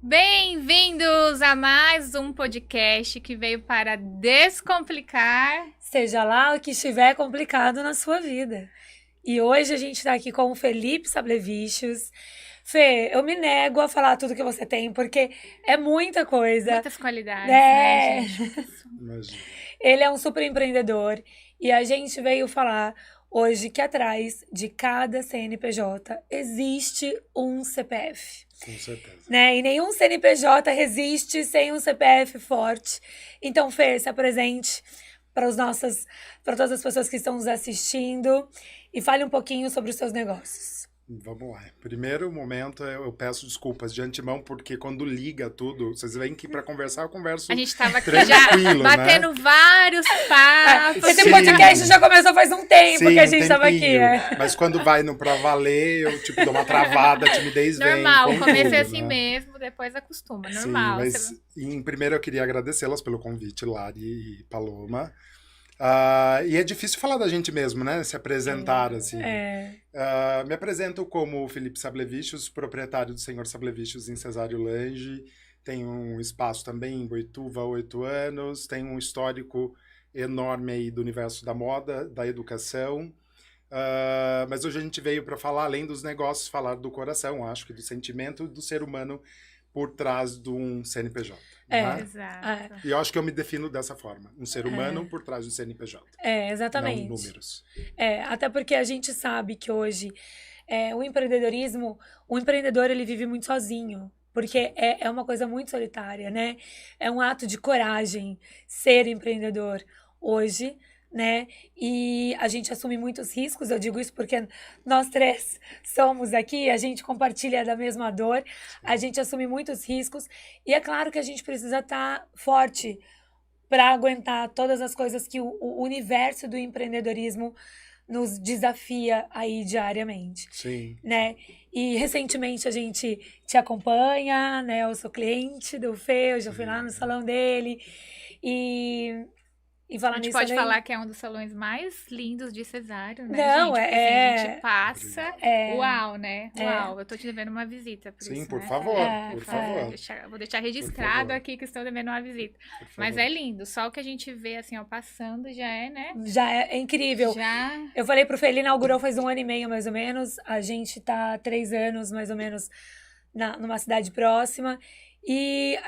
Bem-vindos a mais um podcast que veio para descomplicar. Seja lá o que estiver complicado na sua vida. E hoje a gente está aqui com o Felipe Sablevichos. Fê, eu me nego a falar tudo que você tem, porque é muita coisa. Muitas qualidades, né, gente? Imagina. Ele é um super empreendedor e a gente veio falar hoje que atrás de cada CNPJ existe um CPF. Com certeza. Né? E nenhum CNPJ resiste sem um CPF forte. Então, Fê, se apresente para todas as pessoas que estão nos assistindo e fale um pouquinho sobre os seus negócios. Vamos lá. Primeiro momento, eu peço desculpas de antemão, porque quando liga tudo, vocês veem que para conversar eu converso A gente estava aqui já tranquilo, batendo né? vários papos. Esse Sim. podcast já começou faz um tempo Sim, que a um gente estava aqui. tempinho. Mas quando vai no pra valer, eu dou uma travada, a timidez vem. Normal, com o começo tudo, é assim né? mesmo, depois acostuma, Sim, normal. mas primeiro eu queria agradecê-las pelo convite, Lari e Paloma. E é difícil falar da gente mesmo, né? Se apresentar, assim. Me apresento como Felipe Sablevichos, proprietário do Senhor Sablevichos em Cesário Lange. Tenho um espaço também em Boituva há 8 anos. Tenho um histórico enorme aí do universo da moda, da educação. Mas hoje a gente veio para falar, além dos negócios, falar do coração, acho que do sentimento do ser humano por trás de um CNPJ. Né? Exato. E eu acho que eu me defino dessa forma. Um ser humano por trás do CNPJ. Exatamente. Não números. Até porque a gente sabe que hoje o empreendedorismo, o empreendedor ele vive muito sozinho. Porque é uma coisa muito solitária, né? É um ato de coragem ser empreendedor hoje, né? E a gente assume muitos riscos, eu digo isso porque nós três somos aqui, a gente compartilha da mesma dor, a gente assume muitos riscos e é claro que a gente precisa estar forte para aguentar todas as coisas que o universo do empreendedorismo nos desafia aí diariamente. Sim. Né? E recentemente a gente te acompanha, né? Eu sou cliente do Fê, eu já fui lá no salão dele e falar A gente nisso pode também. falar que é um dos salões mais lindos de Cesário, né, Não, gente? Porque, assim, a gente passa... É. Uau, né? Uau, eu tô te devendo uma visita por Sim, isso, por né? favor, por favor. Vou deixar registrado favor. aqui que estou devendo uma visita. Por Mas favor. é lindo, só o que a gente vê, assim, ó, passando já é, né? Já é incrível. Já... Eu falei pro Fê, ele inaugurou faz 1 ano e meio, mais ou menos. A gente tá há 3 anos, mais ou menos, numa cidade próxima. E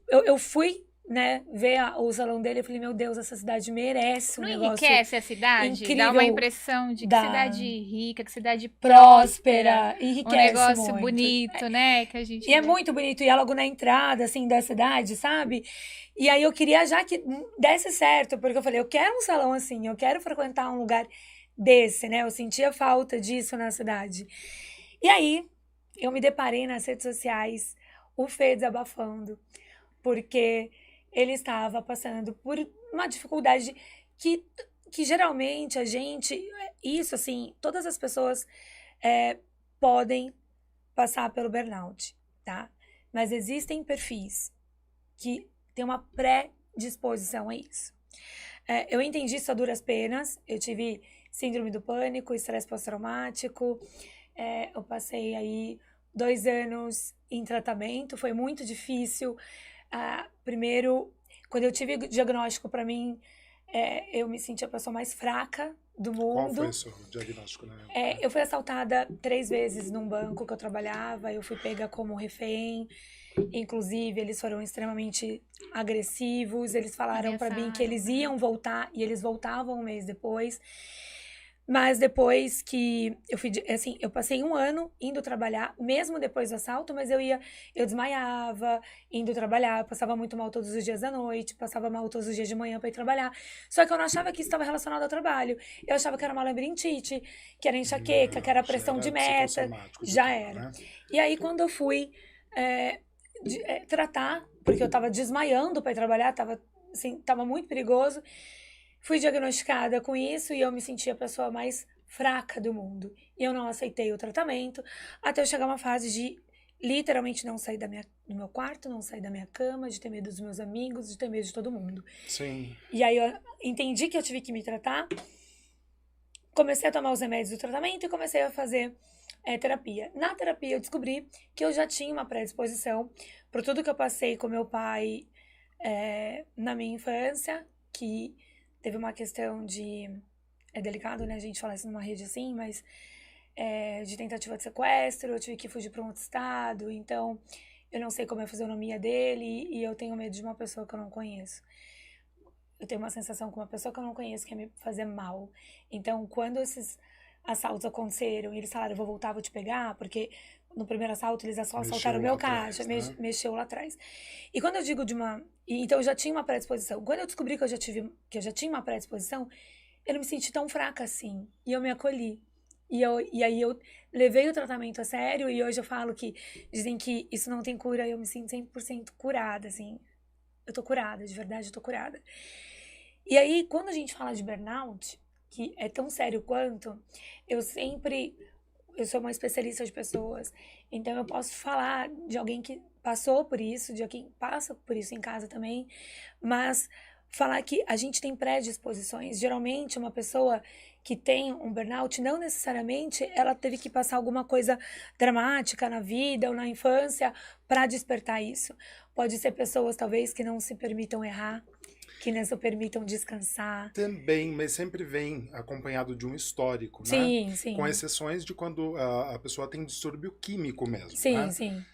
eu fui, né, ver o salão dele, eu falei, meu Deus, essa cidade merece um Não negócio enriquece a cidade? incrível. Dá uma impressão de que Dá. cidade rica, que cidade próspera, um enriquece negócio muito. bonito, né? Que a gente E é vê. muito bonito, e é logo na entrada, assim, da cidade, sabe? E aí eu queria já que desse certo, porque eu falei, eu quero um salão assim, eu quero frequentar um lugar desse, né? Eu sentia falta disso na cidade. E aí, eu me deparei nas redes sociais, o Fê desabafando, porque ele estava passando por uma dificuldade que geralmente a gente, isso assim, todas as pessoas podem passar pelo burnout, tá? Mas existem perfis que têm uma predisposição a isso. Eu entendi isso a duras penas, eu tive síndrome do pânico, estresse pós-traumático, eu passei aí 2 anos em tratamento, foi muito difícil. Primeiro, quando eu tive diagnóstico para mim, eu me senti a pessoa mais fraca do mundo. Qual foi o seu diagnóstico, né? Eu fui assaltada 3 vezes num banco que eu trabalhava, eu fui pega como refém, inclusive eles foram extremamente agressivos, eles falaram para mim que eles iam voltar e eles voltavam 1 mês depois. Mas depois que eu fui, assim, eu passei 1 ano indo trabalhar, mesmo depois do assalto, mas eu desmaiava indo trabalhar, eu passava muito mal todos os dias da noite, passava mal todos os dias de manhã para ir trabalhar. Só que eu não achava que isso estava relacionado ao trabalho. Eu achava que era uma labirintite, que era enxaqueca, que era pressão de meta. Já era. Né? E aí, quando eu fui tratar, porque eu tava desmaiando para ir trabalhar, tava muito perigoso. Fui diagnosticada com isso e eu me senti a pessoa mais fraca do mundo. E eu não aceitei o tratamento, até eu chegar a uma fase de literalmente não sair do meu quarto, não sair da minha cama, de ter medo dos meus amigos, de ter medo de todo mundo. Sim. E aí eu entendi que eu tive que me tratar, comecei a tomar os remédios do tratamento e comecei a fazer terapia. Na terapia eu descobri que eu já tinha uma predisposição por tudo que eu passei com meu pai na minha infância, que teve uma questão de... É delicado, né, a gente falar isso numa rede assim, mas de tentativa de sequestro, eu tive que fugir para um outro estado, então eu não sei como é a fisionomia dele e eu tenho medo de uma pessoa que eu não conheço. Eu tenho uma sensação com uma pessoa que eu não conheço que ia me fazer mal. Então, quando esses assaltos aconteceram e eles falaram, eu vou voltar, vou te pegar, porque no primeiro assalto eles só assaltaram o meu caixa, mexeu lá atrás. E quando eu digo então eu já tinha uma predisposição. Quando eu descobri que eu já tinha uma predisposição, eu não me senti tão fraca assim. E eu me acolhi. E aí eu levei o tratamento a sério e hoje eu falo que dizem que isso não tem cura e eu me sinto 100% curada, assim. Eu tô curada, de verdade eu tô curada. E aí, quando a gente fala de burnout, que é tão sério quanto, eu sou uma especialista de pessoas, então eu posso falar de alguém que passou por isso, de alguém que passa por isso em casa também, mas falar que a gente tem predisposições. Geralmente, uma pessoa que tem um burnout, não necessariamente ela teve que passar alguma coisa dramática na vida ou na infância para despertar isso. Pode ser pessoas, talvez, que não se permitam errar, que não se permitam descansar. Também, mas sempre vem acompanhado de um histórico, né? Sim, sim. Com exceções de quando a pessoa tem distúrbio químico mesmo, sim, né? Sim.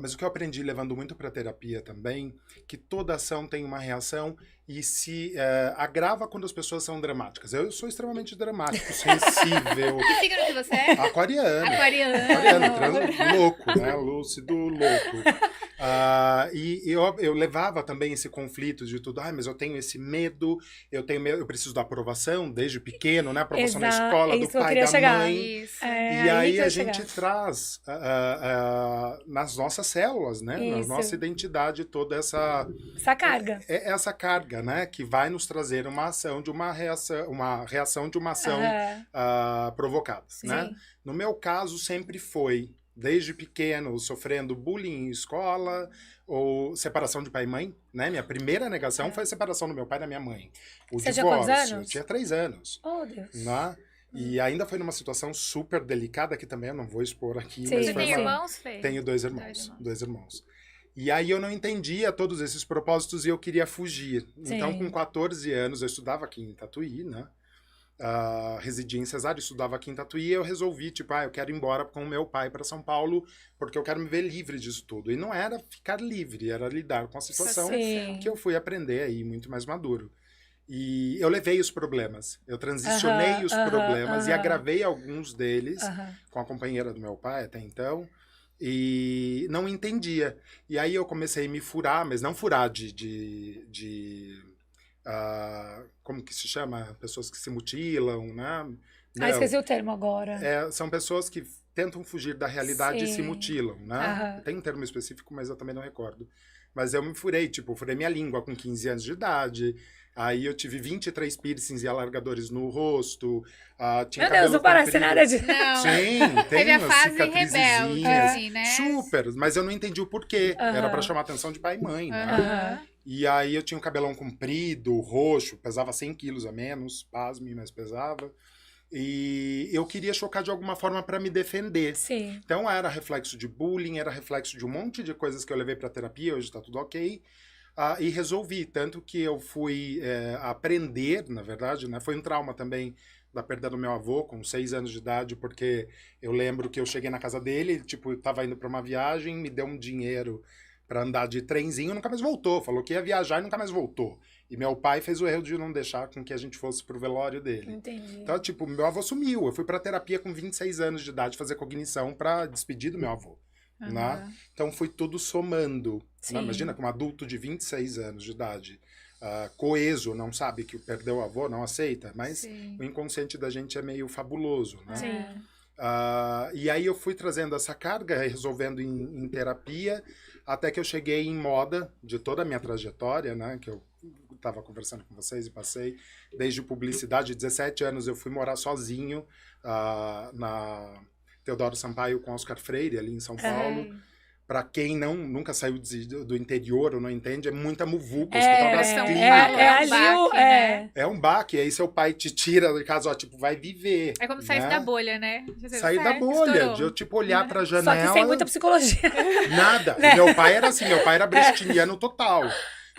Mas o que eu aprendi levando muito para terapia também, que toda ação tem uma reação e se agrava quando as pessoas são dramáticas. Eu sou extremamente dramático, sensível. Que signo que você é? Aquariano. Louco, né? Lúcido, louco. E eu levava também esse conflito de tudo. Mas eu tenho esse medo, eu preciso da aprovação desde pequeno, né? Aprovação na escola, do pai, da mãe. Isso. E aí a gente traz nas nossas células, né? Na nossa identidade toda essa carga. Essa carga, né? Que vai nos trazer uma ação de uma reação de uma ação provocada, né? No meu caso sempre foi desde pequeno, sofrendo bullying em escola, ou separação de pai e mãe, né? Minha primeira negação foi a separação do meu pai e da minha mãe. Você tinha quantos anos? Eu tinha 3 anos. Oh, Deus. Né? E ainda foi numa situação super delicada, que também eu não vou expor aqui. Sim. Mas Você tem irmãos, Fê? Tenho 2 irmãos. E aí eu não entendia todos esses propósitos e eu queria fugir. Sim. Então, com 14 anos, eu estudava aqui em Tatuí, né? Residia em Cesário, estudava aqui em Tatuí, e eu resolvi, eu quero ir embora com o meu pai para São Paulo, porque eu quero me ver livre disso tudo. E não era ficar livre, era lidar com a situação que eu fui aprender aí, muito mais maduro. E eu levei os problemas, eu transicionei os problemas e agravei alguns deles com a companheira do meu pai até então, e não entendia. E aí eu comecei a me furar, mas não furar como que se chama? Pessoas que se mutilam, né? Esqueci o termo agora. São pessoas que tentam fugir da realidade e se mutilam, né? Tem um termo específico, mas eu também não recordo. Mas eu me furei, furei minha língua com 15 anos de idade. Aí eu tive 23 piercings e alargadores no rosto. Tinha Meu Deus, não parece nada de... Não. Sim, tem Teve a umas fase rebelde, assim, né? Super, mas eu não entendi o porquê. Era pra chamar a atenção de pai e mãe, né? E aí eu tinha um cabelão comprido, roxo, pesava 100 quilos a menos, pasme, mas pesava. E eu queria chocar de alguma forma para me defender. Sim. Então era reflexo de bullying, era reflexo de um monte de coisas que eu levei para terapia, hoje tá tudo ok. E resolvi, tanto que eu fui aprender, na verdade, né? Foi um trauma também da perda do meu avô, com 6 anos de idade, porque eu lembro que eu cheguei na casa dele, eu tava indo para uma viagem, me deu um dinheiro para andar de trenzinho, nunca mais voltou, falou que ia viajar e nunca mais voltou. E meu pai fez o erro de não deixar com que a gente fosse pro velório dele. Entendi. Então, meu avô sumiu. Eu fui pra terapia com 26 anos de idade fazer cognição para despedir do meu avô. Né? Então, foi tudo somando. Né? Imagina, com um adulto de 26 anos de idade, coeso, não sabe que perdeu o avô, não aceita, mas o inconsciente da gente é meio fabuloso. Né? Sim. E aí eu fui trazendo essa carga, resolvendo em terapia, até que eu cheguei em moda de toda a minha trajetória, né? Que eu estava conversando com vocês e passei desde publicidade. 17 anos eu fui morar sozinho na Teodoro Sampaio com Oscar Freire, ali em São Paulo, Pra quem nunca saiu do interior ou não entende, é muita muvuca, Hospital das Clínicas. É um baque, aí seu pai te tira de casa, ó, tipo, vai viver. É como sair da bolha, né? Sair da bolha, de eu, tipo, olhar pra janela... Só que sem muita psicologia. Nada. Né? Meu pai era assim, meu pai era brechtiniano total.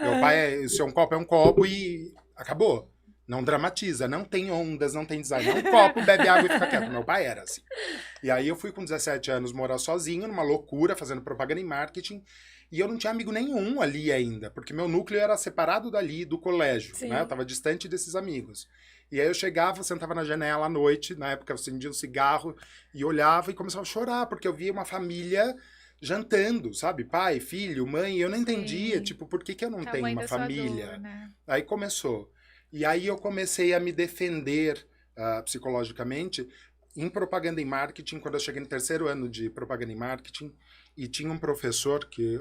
Meu pai, se é um copo e acabou. Não dramatiza, não tem ondas, não tem design. É um copo, bebe água e fica quieto. Meu pai era assim. E aí eu fui com 17 anos morar sozinho, numa loucura, fazendo propaganda em marketing. E eu não tinha amigo nenhum ali ainda, porque meu núcleo era separado dali, do colégio, né? Eu tava distante desses amigos. E aí eu chegava, sentava na janela à noite, na época eu acendia um cigarro, e olhava e começava a chorar, porque eu via uma família jantando, sabe? Pai, filho, mãe, eu não entendia, tipo, por que eu não tenho uma família? Dor, né? Aí começou. E aí eu comecei a me defender psicologicamente em propaganda e marketing, quando eu cheguei no 3º ano de propaganda e marketing, e tinha um professor que,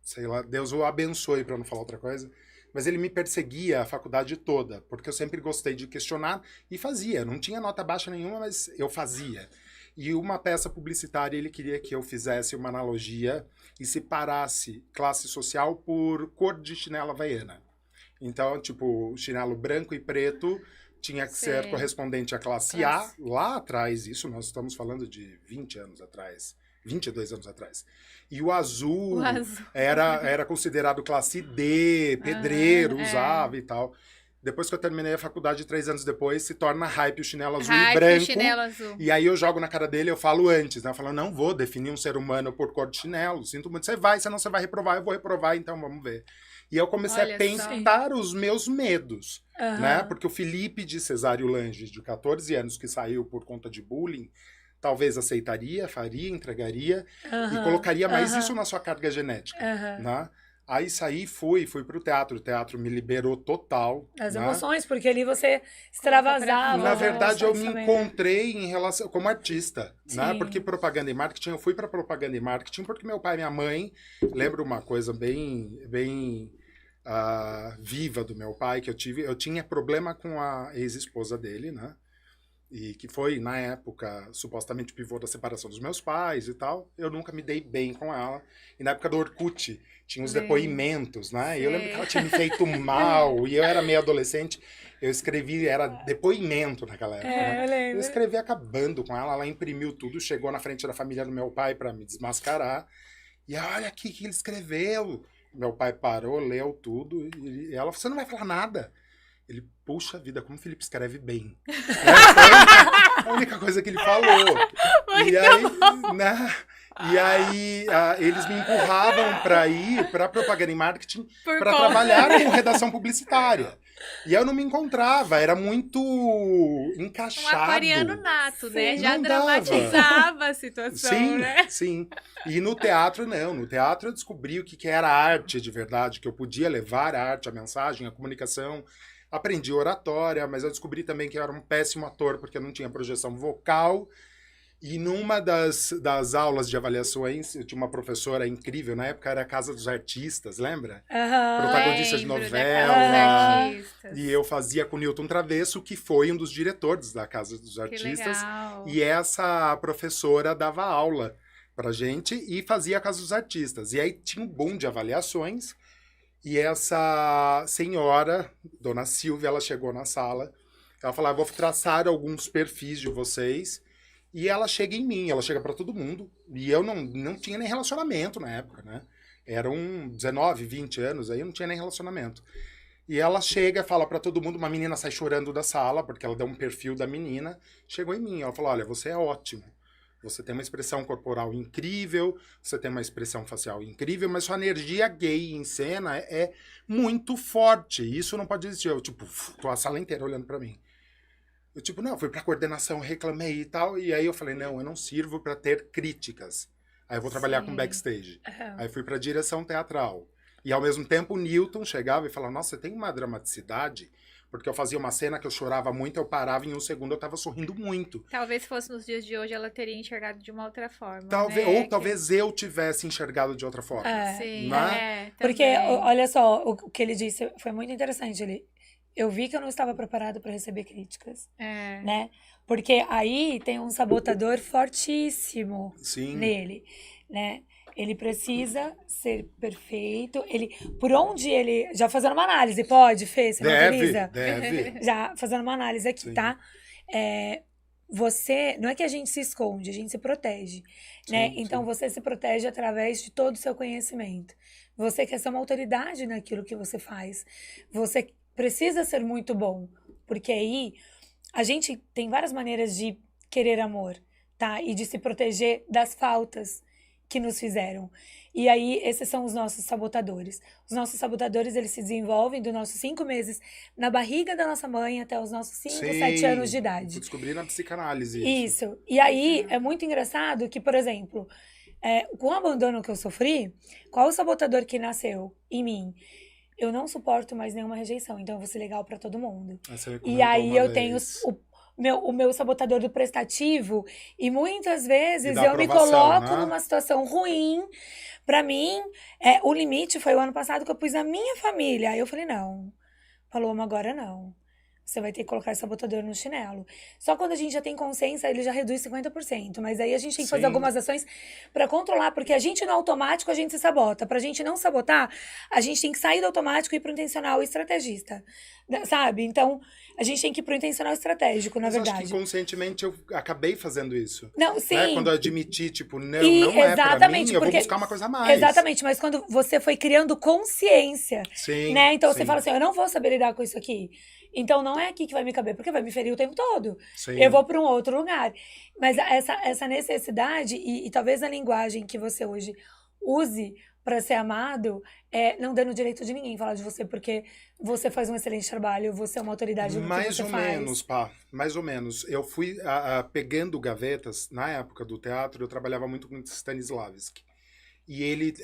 sei lá, Deus o abençoe para não falar outra coisa, mas ele me perseguia a faculdade toda, porque eu sempre gostei de questionar e fazia. Não tinha nota baixa nenhuma, mas eu fazia. E uma peça publicitária, ele queria que eu fizesse uma analogia e separasse classe social por cor de chinela havaiana. Então, tipo, chinelo branco e preto tinha que ser correspondente à classe A. Lá atrás, isso nós estamos falando de 20 anos atrás, 22 anos atrás. E o azul era considerado classe D, pedreiro, usava e tal. Depois que eu terminei a faculdade, 3 anos depois, se torna hype o chinelo azul e branco. Chinelo azul. E aí eu jogo na cara dele, eu falo antes, né? Eu falo, não vou definir um ser humano por cor de chinelo. Sinto muito, senão você vai reprovar, eu vou reprovar, então vamos ver. E eu comecei a pensar os meus medos, né? Porque o Felipe de Cesário Lange, de 14 anos, que saiu por conta de bullying, talvez aceitaria, faria, entregaria e colocaria mais isso na sua carga genética, né? Aí saí, fui pro teatro. O teatro me liberou total. As emoções, porque ali você extravasava. Na verdade, eu me encontrei em relação como artista, né? Porque propaganda e marketing, eu fui para propaganda e marketing porque meu pai e minha mãe, lembro uma coisa bem viva do meu pai, que eu tinha problema com a ex-esposa dele, né? E que foi, na época, supostamente pivô da separação dos meus pais e tal. Eu nunca me dei bem com ela. E na época do Orkut, tinha os depoimentos, né? E eu lembro que ela tinha me feito mal, e eu era meio adolescente. Eu escrevi, era depoimento naquela época, né? Eu lembro. Eu escrevi acabando com ela imprimiu tudo, chegou na frente da família do meu pai para me desmascarar. E olha aqui que ele escreveu. Meu pai parou, leu tudo, e ela falou, você não vai falar nada. Ele, puxa vida, como o Felipe escreve bem. Foi a única coisa que ele falou. E aí, eles me empurravam para ir para propaganda e marketing para trabalhar com redação publicitária. E eu não me encontrava, era muito encaixado. Um aquariano nato, né? Já dramatizava a situação, né? Sim. E no teatro, não. No teatro eu descobri o que era arte de verdade, que eu podia levar a arte, a mensagem, a comunicação. Aprendi oratória, mas eu descobri também que eu era um péssimo ator, porque eu não tinha projeção vocal. E numa das aulas de avaliações, eu tinha uma professora incrível, na época era a Casa dos Artistas, lembra? Protagonista de novela. E eu fazia com o Newton Travesso, que foi um dos diretores da Casa dos Artistas. E essa professora dava aula pra gente e fazia a Casa dos Artistas. E aí tinha um boom de avaliações. E essa senhora, dona Silvia, ela chegou na sala. Ela falou, vou traçar alguns perfis de vocês. E ela chega em mim, ela chega pra todo mundo. E eu não tinha nem relacionamento na época, né? Eram 19, 20 anos, aí eu não tinha nem relacionamento. E ela chega, fala pra todo mundo, uma menina sai chorando da sala, porque ela deu um perfil da menina. Chegou em mim, ela falou, olha, você é ótimo. Você tem uma expressão corporal incrível, você tem uma expressão facial incrível, mas sua energia gay em cena é muito forte. Isso não pode existir. Eu, tipo, tô a sala inteira olhando pra mim. Eu, tipo, não, fui pra coordenação, reclamei e tal. E aí eu falei, não, eu não sirvo pra ter críticas. Aí eu vou trabalhar com backstage. Aí fui pra direção teatral. E ao mesmo tempo o Newton chegava e falava, nossa, você tem uma dramaticidade... Porque eu fazia uma cena que eu chorava muito, eu parava em um segundo, eu tava sorrindo muito. Talvez fosse nos dias de hoje, ela teria enxergado de uma outra forma, talvez, né? Ou talvez eu tivesse enxergado de outra forma. Sim, porque, olha só, o que ele disse foi muito interessante. eu vi que eu não estava preparada para receber críticas, né? Porque aí tem um sabotador fortíssimo nele, né? Ele precisa ser perfeito. Por onde ele... Já fazendo uma análise, pode, Fê? Você me autoriza? Deve. Já fazendo uma análise aqui, tá? Você... Não é que a gente se esconde, a gente se protege, né? Então, você se protege através de todo o seu conhecimento. Você quer ser uma autoridade naquilo que você faz. Você precisa ser muito bom. Porque aí, a gente tem várias maneiras de querer amor, tá? E de se proteger das faltas que nos fizeram. E aí, esses são os nossos sabotadores. Os nossos sabotadores, eles se desenvolvem dos nossos 5 meses na barriga da nossa mãe até os nossos 5, 7 anos de idade. Eu descobri na psicanálise isso. E aí, é muito engraçado que, por exemplo, com o abandono que eu sofri, qual o sabotador que nasceu em mim? Eu não suporto mais nenhuma rejeição, então eu vou ser legal pra todo mundo. E aí eu tenho o meu sabotador do prestativo, e muitas vezes eu me coloco numa situação ruim. Pra mim, o limite foi o ano passado que eu pus a minha família. Aí eu falei, não, Paloma, agora não. Você vai ter que colocar esse sabotador no chinelo. Só quando a gente já tem consciência, ele já reduz 50%. Mas aí a gente tem que fazer algumas ações para controlar, porque a gente no automático, a gente se sabota. Pra gente não sabotar, a gente tem que sair do automático e ir pro intencional e estrategista. Sabe? Então, a gente tem que ir pro intencional estratégico, na verdade. Acho que inconscientemente eu acabei fazendo isso. Não, sim. Né? Quando eu admiti, tipo, não é pra mim, eu vou buscar uma coisa a mais. Exatamente, mas quando você foi criando consciência, né? Então você fala assim, eu não vou saber lidar com isso aqui. Então não é aqui que vai me caber, porque vai me ferir o tempo todo. Eu vou para um outro lugar. Mas essa necessidade, e talvez a linguagem que você hoje use para ser amado, não dando direito de ninguém falar de você, porque você faz um excelente trabalho, você é uma autoridade no que você faz. Mais ou menos, pá. Mais ou menos. Eu fui pegando gavetas, na época do teatro, eu trabalhava muito com Stanislavski. E ele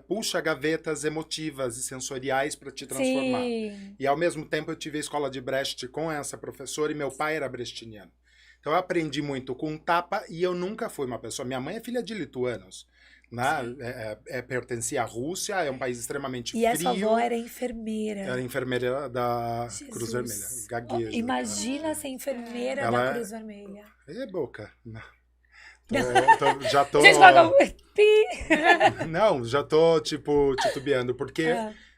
puxa gavetas emotivas e sensoriais para te transformar. Sim. E ao mesmo tempo eu tive a escola de Brecht com essa professora e meu pai era brechtiniano. Então eu aprendi muito com tapa e eu nunca fui uma pessoa... Minha mãe é filha de lituanos, né? Pertencia à Rússia, é um país extremamente frio. E essa avó era enfermeira. Era enfermeira da Cruz Vermelha, gagueja. Imagina ser enfermeira da Cruz Vermelha. Boca. Já tô... Gente, coloca... Não, já tô, tipo, titubeando, porque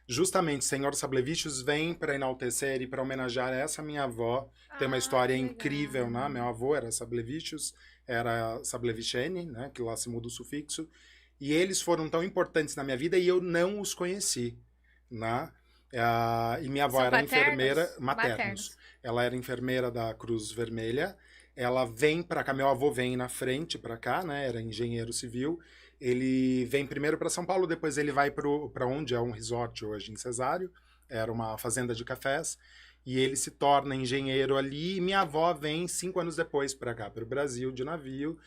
justamente Senhor Sablevichus vem para enaltecer e para homenagear essa minha avó. Tem uma história incrível, né? Meu avô era Sablevichus, era Sablevichene, né? Que lá se muda o sufixo. E eles foram tão importantes na minha vida e eu não os conheci, né? E minha avó era enfermeira... Maternos. Ela era enfermeira da Cruz Vermelha. Ela vem para cá, meu avô vem na frente para cá, né? Era engenheiro civil. Ele vem primeiro para São Paulo, depois ele vai para onde é um resort hoje, em Cesário. Era uma fazenda de cafés. E ele se torna engenheiro ali. E minha avó vem 5 anos depois para cá, para o Brasil, de navio.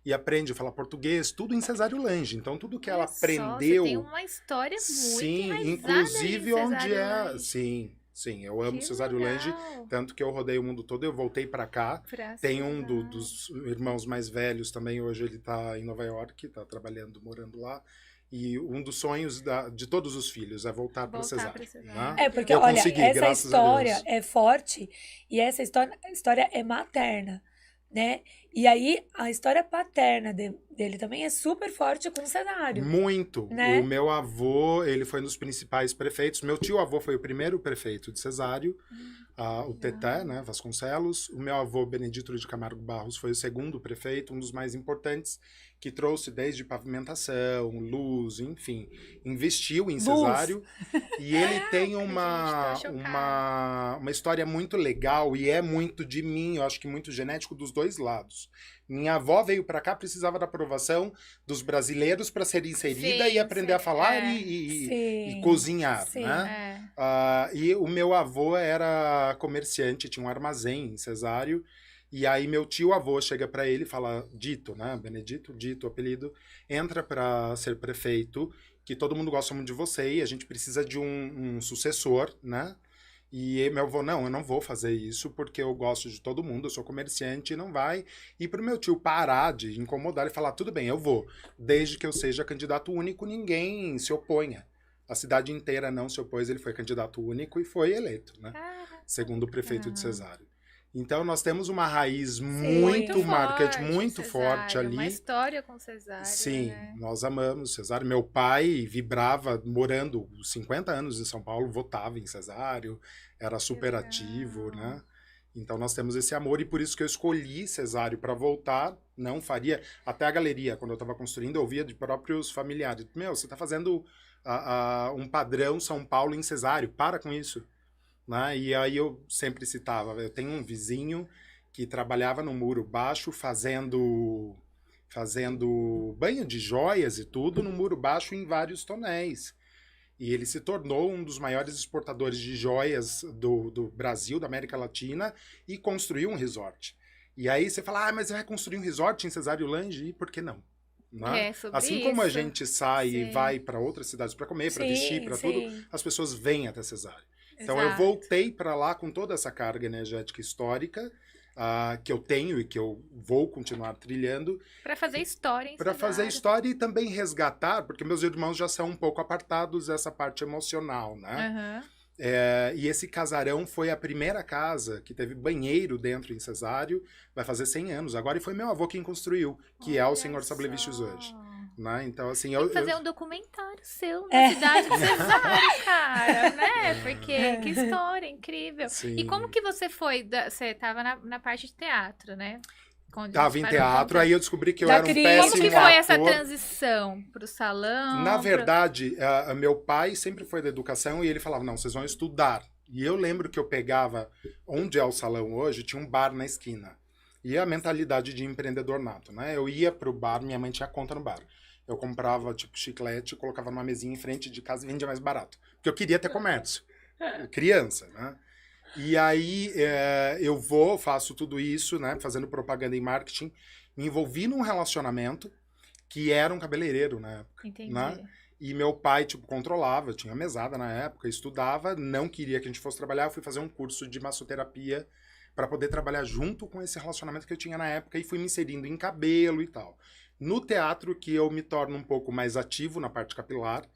E aprende a falar português, tudo em Cesário Lange. Então, tudo que ela aprendeu... Você tem uma história muito sim, inclusive onde é... Sim, eu amo Cesário Lange, tanto que eu rodei o mundo todo, eu voltei pra cá. Tem um dos irmãos mais velhos também, hoje ele tá em Nova York, tá trabalhando, morando lá. E um dos sonhos de todos os filhos é voltar para Cesário. Né? Porque, olha, essa história é forte e essa história é materna, né? E aí, a história paterna dele também é super forte com o Cesário. Muito. Né? O meu avô, ele foi um dos principais prefeitos. Meu tio-avô foi o primeiro prefeito de Cesário, o Teté, né, Vasconcelos. O meu avô, Benedito de Camargo Barros, foi o segundo prefeito, um dos mais importantes, que trouxe desde pavimentação, luz, enfim, investiu em Cesário. E ele tem uma história muito legal e é muito de mim, eu acho que muito genético dos dois lados. Minha avó veio para cá, precisava da aprovação dos brasileiros para ser inserida e aprender a falar e cozinhar, né? E o meu avô era comerciante, tinha um armazém em Cesário. E aí meu tio-avô chega para ele e fala, Dito, né? Benedito, Dito, apelido, entra para ser prefeito, que todo mundo gosta muito de você e a gente precisa de um sucessor, né? E meu avô, não, eu não vou fazer isso porque eu gosto de todo mundo, eu sou comerciante e não vai. E pro meu tio parar de incomodar e falar, tudo bem, eu vou, desde que eu seja candidato único, ninguém se oponha. A cidade inteira não se opôs, ele foi candidato único e foi eleito, né? Segundo o prefeito de Cesário. Então, nós temos uma raiz muito marcante, muito forte ali. Uma história com Cesário. Sim, né? Nós amamos Cesário. Meu pai vibrava, morando 50 anos em São Paulo, votava em Cesário, era super ativo, né? Então, nós temos esse amor e por isso que eu escolhi Cesário para voltar. Não faria. Até a galeria, quando eu estava construindo, eu ouvia de próprios familiares. Meu, você está fazendo um padrão São Paulo em Cesário, para com isso. Né? E aí eu sempre citava, eu tenho um vizinho que trabalhava no Muro Baixo fazendo banho de joias e tudo no Muro Baixo em vários tonéis. E ele se tornou um dos maiores exportadores de joias do Brasil, da América Latina, e construiu um resort. E aí você fala, mas você vai construir um resort em Cesário Lange? E por que não? Né? Assim como a gente sai e vai para outras cidades para comer, para vestir, para tudo, as pessoas vêm até Cesário. Então, eu voltei para lá com toda essa carga energética histórica que eu tenho e que eu vou continuar trilhando. Para fazer história, para fazer história e também resgatar, porque meus irmãos já são um pouco apartados dessa parte emocional, né? E esse casarão foi a primeira casa que teve banheiro dentro em Cesário, vai fazer 100 anos agora, e foi meu avô quem construiu, que é o senhor Sablevichus hoje. Né? Então, assim, tem que fazer um documentário seu na cidade de Cesário, cara, né? Porque que história incrível. Sim. E como que você foi? Você estava na parte de teatro, né? Tava em teatro, aí eu descobri que eu era um péssimo ator. Como que foi essa transição pro salão? Na verdade, meu pai sempre foi da educação e ele falava, não, vocês vão estudar. E eu lembro que eu pegava, onde é o salão hoje, tinha um bar na esquina. E a mentalidade de empreendedor nato, né? Eu ia pro bar, minha mãe tinha conta no bar. Eu comprava, tipo, chiclete, colocava numa mesinha em frente de casa e vendia mais barato. Porque eu queria ter comércio. Criança, né? E aí, eu faço tudo isso, né? Fazendo propaganda e marketing. Me envolvi num relacionamento que era um cabeleireiro na época. Entendi. Né? E meu pai, tipo, controlava. Eu tinha mesada na época, estudava, não queria que a gente fosse trabalhar. Eu fui fazer um curso de massoterapia para poder trabalhar junto com esse relacionamento que eu tinha na época e fui me inserindo em cabelo e tal. No teatro, que eu me torno um pouco mais ativo na parte capilar,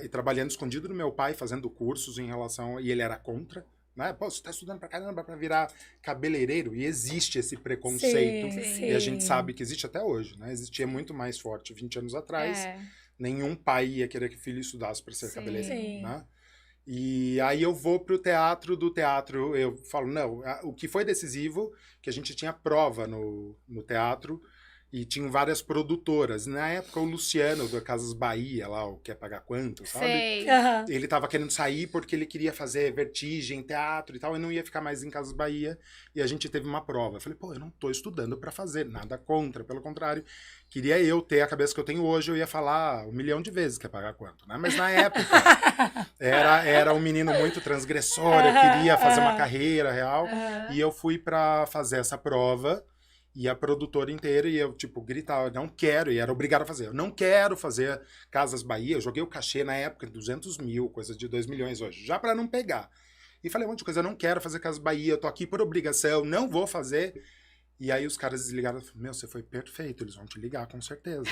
e trabalhando escondido do meu pai, fazendo cursos em relação... E ele era contra, né? Pô, você tá estudando pra caramba pra virar cabeleireiro? E existe esse preconceito. Sim. E a gente sabe que existe até hoje, né? Existia muito mais forte 20 anos atrás. Nenhum pai ia querer que o filho estudasse para ser cabeleireiro, né? E aí eu vou pro teatro, do teatro eu falo, não, o que foi decisivo, que a gente tinha prova no teatro, e tinham várias produtoras. Na época, o Luciano, da Casas Bahia, lá, o Quer Pagar Quanto, sabe? Sei. Ele tava querendo sair porque ele queria fazer Vertigem, teatro e tal, e não ia ficar mais em Casas Bahia. E a gente teve uma prova. Eu falei, pô, eu não tô estudando pra fazer, nada contra, pelo contrário. Queria eu ter a cabeça que eu tenho hoje, eu ia falar 1 milhão de vezes Quer Pagar Quanto, né? Mas na época, era um menino muito transgressor, eu queria fazer uma carreira real, e eu fui pra fazer essa prova. E a produtora inteira, e eu, tipo, gritava, não quero, e era obrigado a fazer. Eu não quero fazer Casas Bahia. Eu joguei o cachê na época, 200 mil, coisa de 2 milhões hoje, já pra não pegar. E falei um monte de coisa, eu não quero fazer Casas Bahia, eu tô aqui por obrigação, não vou fazer. E aí os caras desligaram e falaram, meu, você foi perfeito, eles vão te ligar, com certeza.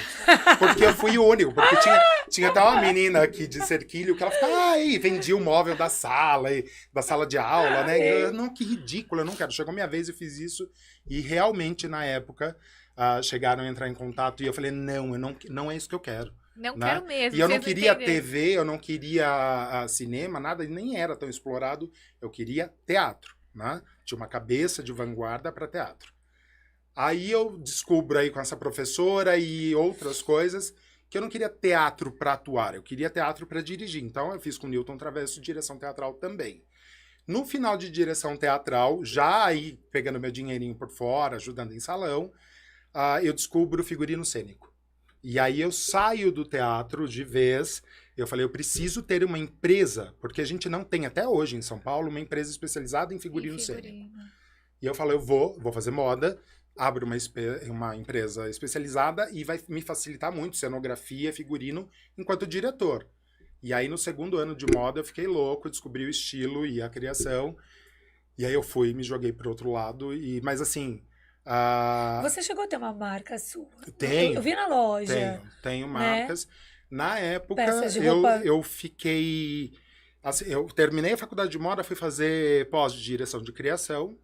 Porque eu fui o único, porque tinha até uma menina aqui de Cerquilho que ela ficava, vendia o móvel da sala de aula, né? E eu, não, que ridículo, eu não quero. Chegou minha vez, eu fiz isso, e realmente, na época, chegaram a entrar em contato, e eu falei, não é isso que eu quero. Não né? quero mesmo. E eu não queria TV, eu não queria cinema, nada, nem era tão explorado, eu queria teatro, né? Tinha uma cabeça de vanguarda para teatro. Aí eu descubro aí com essa professora e outras coisas que eu não queria teatro para atuar, eu queria teatro para dirigir. Então eu fiz com o Newton Travesso direção teatral também. No final de direção teatral, já aí pegando meu dinheirinho por fora, ajudando em salão, eu descubro o figurino cênico. E aí eu saio do teatro de vez, eu falei, eu preciso ter uma empresa, porque a gente não tem até hoje em São Paulo uma empresa especializada em figurino cênico. E eu falei, eu vou fazer moda, abro uma empresa especializada e vai me facilitar muito cenografia, figurino, enquanto diretor. E aí, no segundo ano de moda, eu fiquei louco, descobri o estilo e a criação. E aí eu me joguei pro outro lado. Mas assim... Você chegou a ter uma marca sua? Tenho. Eu vi na loja. Tenho marcas. Na época, Peças de roupa. eu fiquei... Assim, eu terminei a faculdade de moda, fui fazer pós de direção de criação.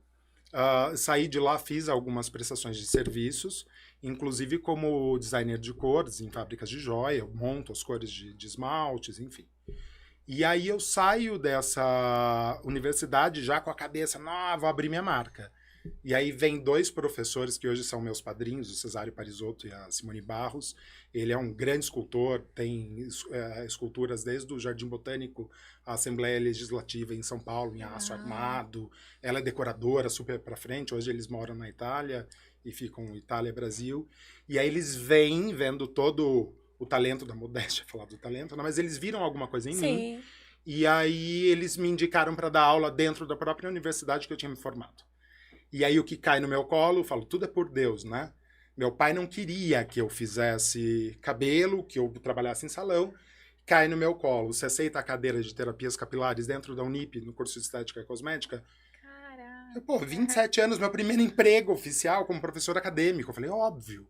Saí de lá, fiz algumas prestações de serviços, inclusive como designer de cores em fábricas de joia, eu monto as cores de esmaltes, enfim. E aí eu saio dessa universidade já com a cabeça, não, vou abrir minha marca. E aí vem 2 professores que hoje são meus padrinhos, o Cesário Parisotto e a Simone Barros. Ele é um grande escultor, tem esculturas desde o Jardim Botânico à Assembleia Legislativa em São Paulo, em aço armado. Ela é decoradora, super pra frente. Hoje eles moram na Itália e ficam Itália, Brasil. E aí eles vêm vendo todo o talento da modéstia, falar do talento, né? Mas eles viram alguma coisa em mim. E aí eles me indicaram para dar aula dentro da própria universidade que eu tinha me formado. E aí o que cai no meu colo, eu falo, tudo é por Deus, né? Meu pai não queria que eu fizesse cabelo, que eu trabalhasse em salão. Cai no meu colo. Você aceita a cadeira de terapias capilares dentro da Unip, no curso de Estética e Cosmética? Caraca. Pô, 27 anos, meu primeiro emprego oficial como professor acadêmico. Eu falei, óbvio.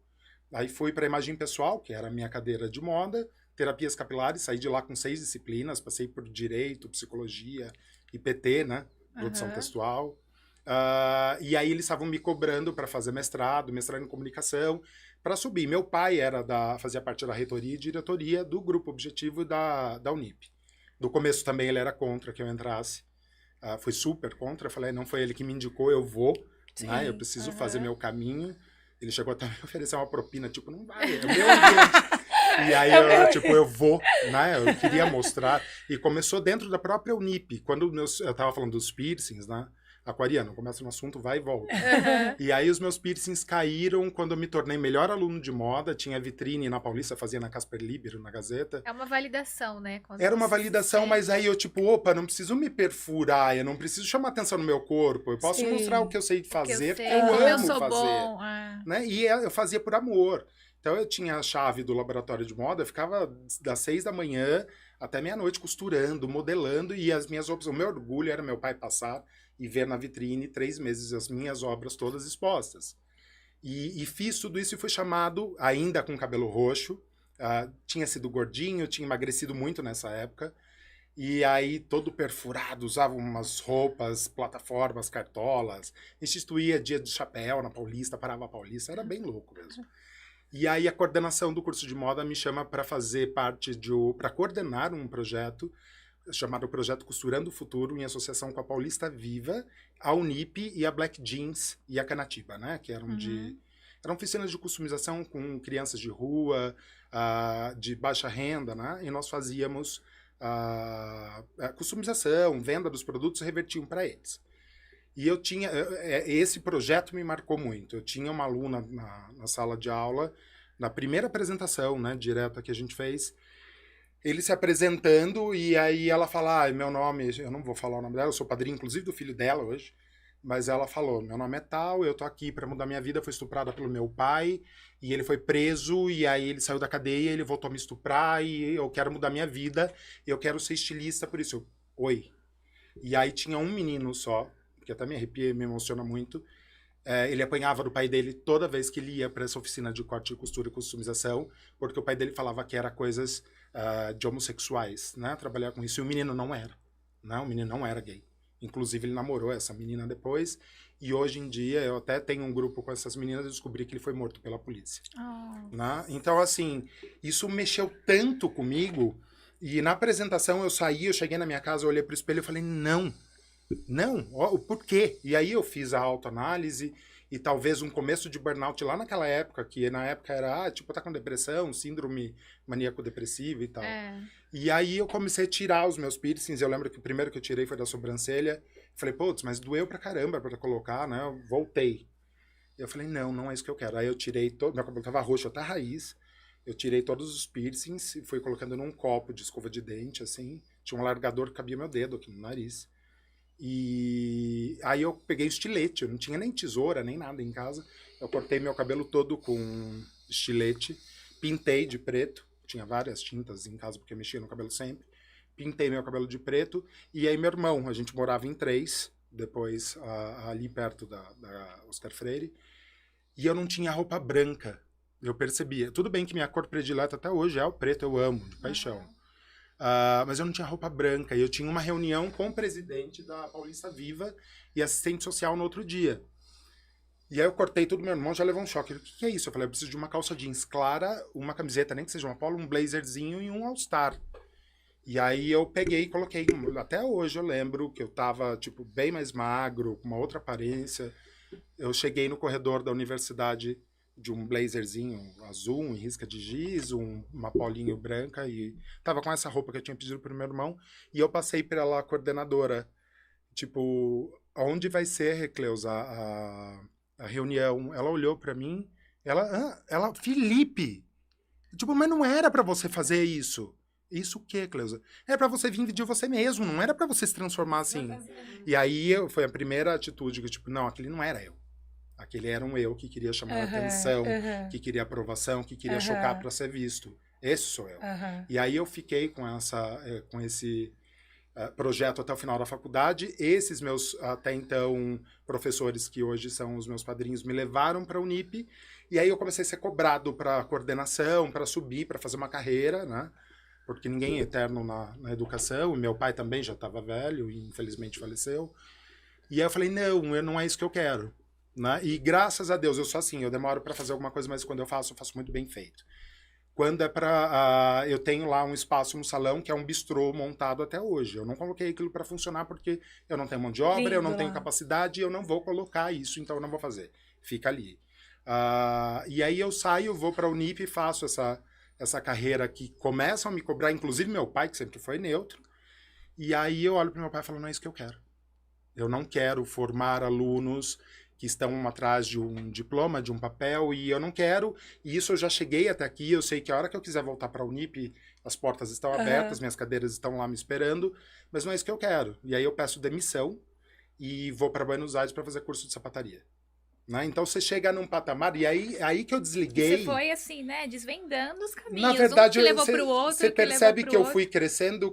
Aí fui para imagem pessoal, que era a minha cadeira de moda, terapias capilares, saí de lá com 6 disciplinas, passei por direito, psicologia, IPT, né? Produção textual. E aí eles estavam me cobrando para fazer mestrado em comunicação, para subir. Meu pai fazia parte da reitoria e diretoria do grupo objetivo da Unip. No começo também ele era contra que eu entrasse. Foi super contra. Eu falei, não foi ele que me indicou, eu vou. Né? Eu preciso fazer meu caminho. Ele chegou até a me oferecer uma propina, tipo, não vai, é o meu ambiente. E aí, eu vou, né? Eu queria mostrar. E começou dentro da própria Unip. Quando eu tava falando dos piercings, né? Aquariano, começa no assunto, vai e volta. E aí os meus piercings caíram quando eu me tornei melhor aluno de moda. Tinha vitrine na Paulista, fazia na Casper Libero, na Gazeta. É uma validação, né? Era uma validação, mas aí eu opa, não preciso me perfurar, eu não preciso chamar atenção no meu corpo. Eu posso mostrar o que eu sei fazer, porque eu amo fazer. Bom. Né? E eu fazia por amor. Então eu tinha a chave do laboratório de moda, eu ficava das 6 da manhã até meia-noite costurando, modelando, e as minhas obras, o meu orgulho era meu pai passar e ver na vitrine 3 meses as minhas obras todas expostas. E fiz tudo isso e fui chamado, ainda com cabelo roxo, tinha sido gordinho, tinha emagrecido muito nessa época, e aí todo perfurado, usava umas roupas, plataformas, cartolas, instituía dia de chapéu na Paulista, parava a Paulista, era bem louco mesmo. E aí a coordenação do curso de moda me chama para fazer parte para coordenar um projeto chamado Projeto Costurando o Futuro, em associação com a Paulista Viva, a Unip e a Black Jeans e a Canatiba, né? Que eram eram oficinas de customização com crianças de rua, de baixa renda, né? E nós fazíamos a customização, venda dos produtos, revertiam para eles. E eu tinha... esse projeto me marcou muito. Eu tinha uma aluna na sala de aula, na primeira apresentação, né, direta que a gente fez, ele se apresentando, e aí ela fala, meu nome, eu não vou falar o nome dela, eu sou padrinho, inclusive, do filho dela hoje, mas ela falou, meu nome é tal, eu tô aqui para mudar minha vida, fui estuprada pelo meu pai, e ele foi preso, e aí ele saiu da cadeia, ele voltou a me estuprar, e eu quero mudar minha vida, eu quero ser estilista, por isso, oi. E aí tinha um menino só, que até me arrepia e me emociona muito, ele apanhava do pai dele toda vez que ele ia para essa oficina de corte e costura e customização, porque o pai dele falava que era coisas de homossexuais, né? Trabalhar com isso. E o menino não era. Né? O menino não era gay. Inclusive, ele namorou essa menina depois. E hoje em dia, eu até tenho um grupo com essas meninas e descobri que ele foi morto pela polícia. Né? Então, assim, isso mexeu tanto comigo. E na apresentação, eu cheguei na minha casa, eu olhei pro espelho e falei, não, por quê? E aí eu fiz a autoanálise e talvez um começo de burnout lá naquela época, que na época era, tá com depressão, síndrome maníaco-depressiva e tal. E aí eu comecei a tirar os meus piercings, eu lembro que o primeiro que eu tirei foi da sobrancelha, falei, putz, mas doeu pra caramba pra colocar, né, eu voltei. Eu falei, não é isso que eu quero. Aí eu tirei meu cabelo tava roxo até a raiz, eu tirei todos os piercings e fui colocando num copo de escova de dente, assim, tinha um alargador que cabia meu dedo aqui no nariz. E aí eu peguei estilete, eu não tinha nem tesoura, nem nada em casa. Eu cortei meu cabelo todo com estilete, pintei de preto, tinha várias tintas em casa porque eu mexia no cabelo sempre. Pintei meu cabelo de preto, e aí meu irmão, a gente morava em 3, depois ali perto da Oscar Freire, e eu não tinha roupa branca. Eu percebia. Tudo bem que minha cor predileta até hoje é o preto, eu amo, de paixão. Mas eu não tinha roupa branca. E eu tinha uma reunião com o presidente da Paulista Viva e assistente social no outro dia. E aí eu cortei tudo, meu irmão já levou um choque. O que é isso? Eu falei, eu preciso de uma calça jeans clara, uma camiseta, nem que seja uma polo, um blazerzinho e um all-star. E aí eu peguei e coloquei. Até hoje eu lembro que eu tava, tipo, bem mais magro, com uma outra aparência. Eu cheguei no corredor da universidade de um blazerzinho azul, em risca de giz, uma polinho branca, e tava com essa roupa que eu tinha pedido pro meu irmão, e eu passei pela coordenadora, tipo, onde vai ser, Cleusa, a reunião? Ela olhou pra mim, ela, Felipe, tipo, mas não era pra você fazer isso. Isso o quê, Cleusa? É pra você vir de você mesmo, não era pra você se transformar assim. E aí foi a primeira atitude que, tipo, não, aquele não era eu. Aquele era um eu que queria chamar atenção, que queria aprovação, que queria chocar para ser visto. Esse sou eu. E aí eu fiquei com esse projeto até o final da faculdade. Esses meus, até então, professores que hoje são os meus padrinhos, me levaram para a Unip. E aí eu comecei a ser cobrado para coordenação, para subir, para fazer uma carreira, né? Porque ninguém é eterno na educação. E meu pai também já estava velho e infelizmente faleceu. E aí eu falei, não é isso que eu quero. Né? E graças a Deus, eu sou assim, eu demoro para fazer alguma coisa, mas quando eu faço muito bem feito. Quando é para... eu tenho lá um espaço, um salão, que é um bistrô montado até hoje. Eu não coloquei aquilo para funcionar porque eu não tenho mão de obra, eu não tenho capacidade, eu não vou colocar isso, então eu não vou fazer. Fica ali. E aí eu saio, vou para a Unip e faço essa carreira que começam a me cobrar, inclusive meu pai, que sempre foi neutro. E aí eu olho para meu pai e falo, não é isso que eu quero. Eu não quero formar alunos que estão atrás de um diploma, de um papel, e eu não quero, e isso eu já cheguei até aqui, eu sei que a hora que eu quiser voltar para a Unip, as portas estão abertas, minhas cadeiras estão lá me esperando, mas não é isso que eu quero. E aí eu peço demissão e vou para Buenos Aires para fazer curso de sapataria. Né? Então você chega num patamar, e aí que eu desliguei... E você foi assim, né, desvendando os caminhos, na verdade, um que levou pro outro, você percebe que eu fui crescendo,